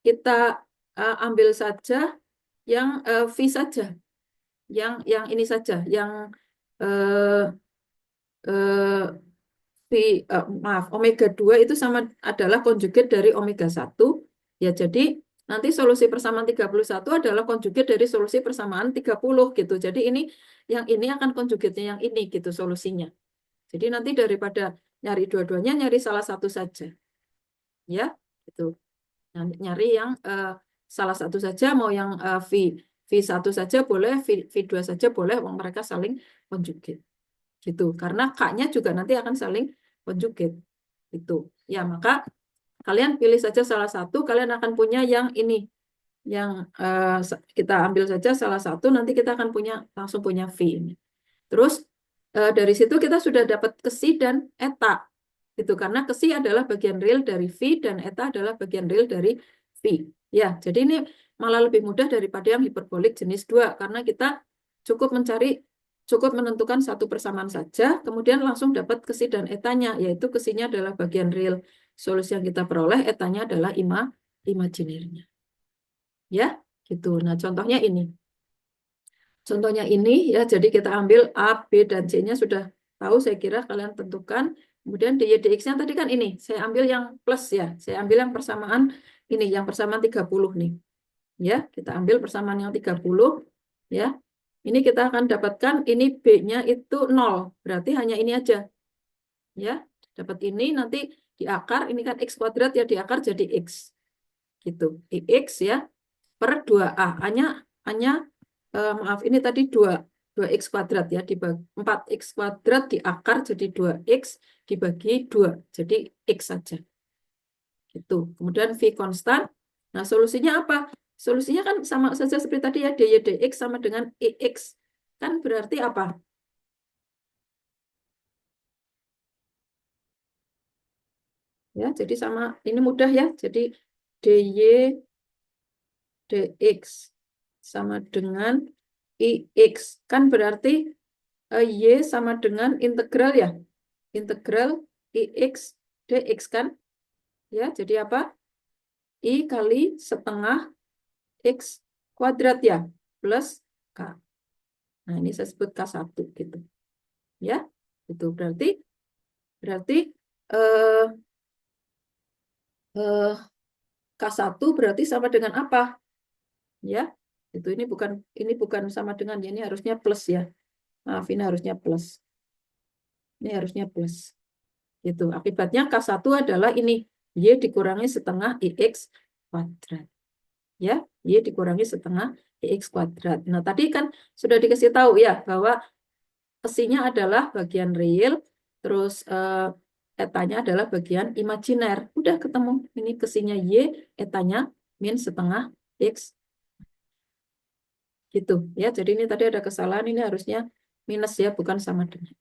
kita ambil saja yang V saja, yang ini saja, yang eh, eh, maaf, omega 2 itu sama adalah konjugat dari omega 1. Ya, jadi nanti solusi persamaan 31 adalah konjugat dari solusi persamaan 30 gitu. Jadi ini yang ini akan konjugatnya yang ini gitu solusinya. Jadi nanti daripada nyari dua-duanya nyari salah satu saja. Ya, gitu. Nyari yang salah satu saja mau yang V1 saja boleh, V2 saja boleh, mereka saling konjugat gitu. Karena K-nya juga nanti akan saling konjugat itu. Ya, maka kalian pilih saja salah satu, kalian akan punya yang ini. Yang kita ambil saja salah satu, nanti kita akan punya langsung punya V ini. Terus dari situ kita sudah dapat kesi dan eta. Gitu, karena kesi adalah bagian real dari V dan eta adalah bagian real dari V. Ya, jadi ini malah lebih mudah daripada yang hiperbolik jenis 2 karena kita cukup menentukan satu persamaan saja, kemudian langsung dapat kesi dan etanya, yaitu kesinya adalah bagian real solusi yang kita peroleh, etanya adalah imajinernya. Ya, gitu. Nah, contohnya ini. Contohnya ini ya, jadi kita ambil A, B, dan C-nya sudah tahu, saya kira kalian tentukan. Kemudian dy dx-nya tadi kan ini, saya ambil yang plus ya, saya ambil yang persamaan ini, yang persamaan 30 nih. Ya, kita ambil persamaan yang 30 ya. Ini kita akan dapatkan ini B-nya itu 0, berarti hanya ini aja. Ya, dapat ini nanti di akar, ini kan X kuadrat ya, di akar jadi X. Gitu, X ya, per 2A. Hanya maaf, ini tadi 2X kuadrat ya, dibagi 4X kuadrat di akar jadi 2X dibagi 2, jadi X saja. Gitu. Kemudian V konstan. Nah, solusinya apa? Solusinya kan sama saja seperti tadi ya, dy dx sama dengan EX. Kan berarti apa? Ya, jadi sama, ini mudah ya. Jadi dy dx sama dengan IX. Kan berarti Y sama dengan integral ya. Integral IX dx kan. Ya, jadi apa? I kali setengah X kuadrat ya. Plus K. Nah, ini saya sebut K1 gitu. Ya, itu berarti eh, eh, K1 berarti sama dengan apa? Ya, itu ini bukan sama dengan ya, ini harusnya plus ya. Maaf, ini harusnya plus. Ini harusnya plus. Gitu. Akibatnya K1 adalah ini Y dikurangi setengah IX kuadrat. Ya, Y dikurangi setengah IX kuadrat. Nah, tadi kan sudah dikasih tahu ya bahwa kesinya adalah bagian real, terus etanya adalah bagian imajiner. Udah ketemu. Ini kesinya Y, etanya min setengah X. Gitu ya. Jadi ini tadi ada kesalahan, ini harusnya minus ya, bukan sama dengan.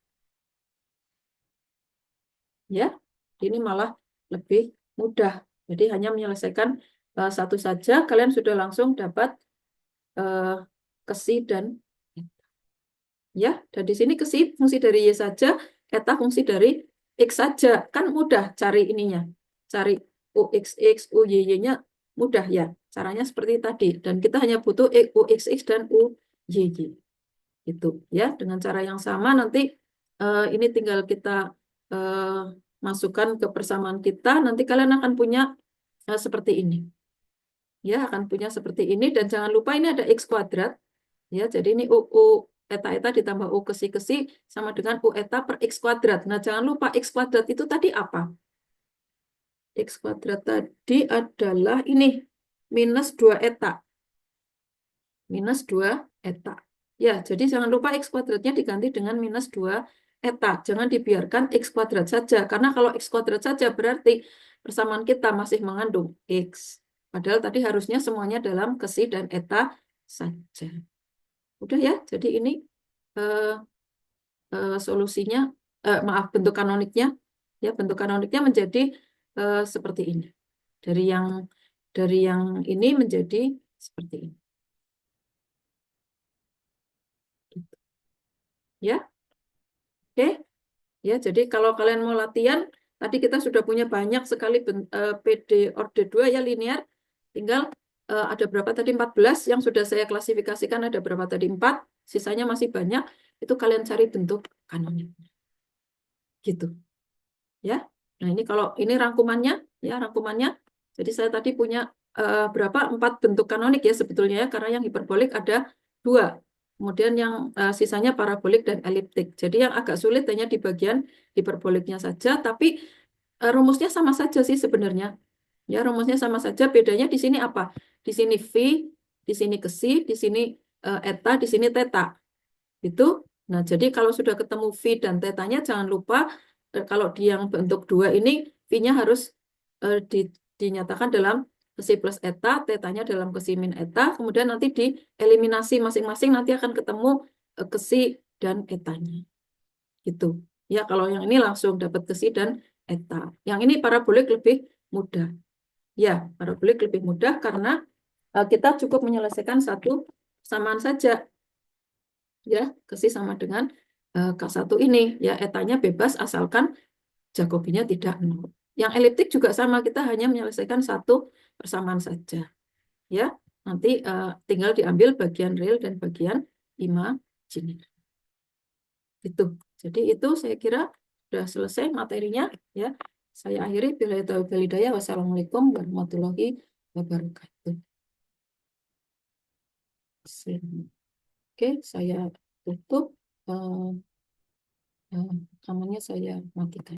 Ya, ini malah lebih mudah. Jadi hanya menyelesaikan satu saja, kalian sudah langsung dapat uh, kesi dan ya. Dan di sini kesi fungsi dari Y saja, eta fungsi dari X saja. Kan mudah cari ininya. Cari UXX, UYY-nya mudah ya. Caranya seperti tadi. Dan kita hanya butuh UXX dan UYY. Itu ya. Dengan cara yang sama nanti ini tinggal kita eh, masukkan ke persamaan kita. Nanti kalian akan punya seperti ini. Ya, akan punya seperti ini. Dan jangan lupa ini ada X kuadrat. Ya, jadi ini U eta ditambah U kesi sama dengan U eta per X kuadrat. Nah, jangan lupa X kuadrat itu tadi apa? X kuadrat tadi adalah ini, minus 2 eta. Minus 2 eta. Ya, jadi jangan lupa X kuadratnya diganti dengan minus 2 eta. Jangan dibiarkan X kuadrat saja. Karena kalau X kuadrat saja berarti persamaan kita masih mengandung X. Padahal tadi harusnya semuanya dalam kesi dan eta saja. Udah ya, jadi ini eh, solusinya, maaf, bentuk kanoniknya. Ya, bentuk kanoniknya menjadi seperti ini. Dari yang ini menjadi seperti ini. Gitu. Ya, oke. Ya, jadi kalau kalian mau latihan, tadi kita sudah punya banyak sekali PD orde 2 ya linear. Tinggal ada berapa tadi 14 yang sudah saya klasifikasikan, ada berapa tadi 4, sisanya masih banyak. Itu kalian cari bentuk kanonik. Gitu. Ya. Nah, ini kalau ini rangkumannya, ya rangkumannya. Jadi saya tadi punya berapa? 4 bentuk kanonik ya sebetulnya ya, karena yang hiperbolik ada 2. Kemudian yang sisanya parabolik dan eliptik. Jadi yang agak sulit hanya di bagian hiperboliknya saja, tapi rumusnya sama saja sih sebenarnya. Ya, rumusnya sama saja. Bedanya di sini apa? Di sini V, di sini kesi, di sini eta, di sini teta. Itu. Nah, jadi kalau sudah ketemu V dan tetanya, jangan lupa kalau di yang bentuk 2 ini, V-nya harus dinyatakan dalam kesi plus eta, tetanya dalam kesi min eta, kemudian nanti dieliminasi masing-masing, nanti akan ketemu kesi dan etanya. Gitu. Ya, kalau yang ini langsung dapat kesi dan eta. Yang ini parabolik lebih mudah. Ya, parabolik lebih mudah karena kita cukup menyelesaikan satu persamaan saja. Ya, kesi sama dengan K1 ini. Ya, etanya bebas asalkan Jacobinya tidak nol. Yang eliptik juga sama, kita hanya menyelesaikan satu persamaan saja. Ya, nanti tinggal diambil bagian real dan bagian imajiner. Itu. Jadi itu saya kira sudah selesai materinya. Ya, saya akhiri. Bila taufiq wal hidayah. Wassalamualaikum warahmatullahi wabarakatuh. Oke, saya tutup. Rekamannya saya matikan.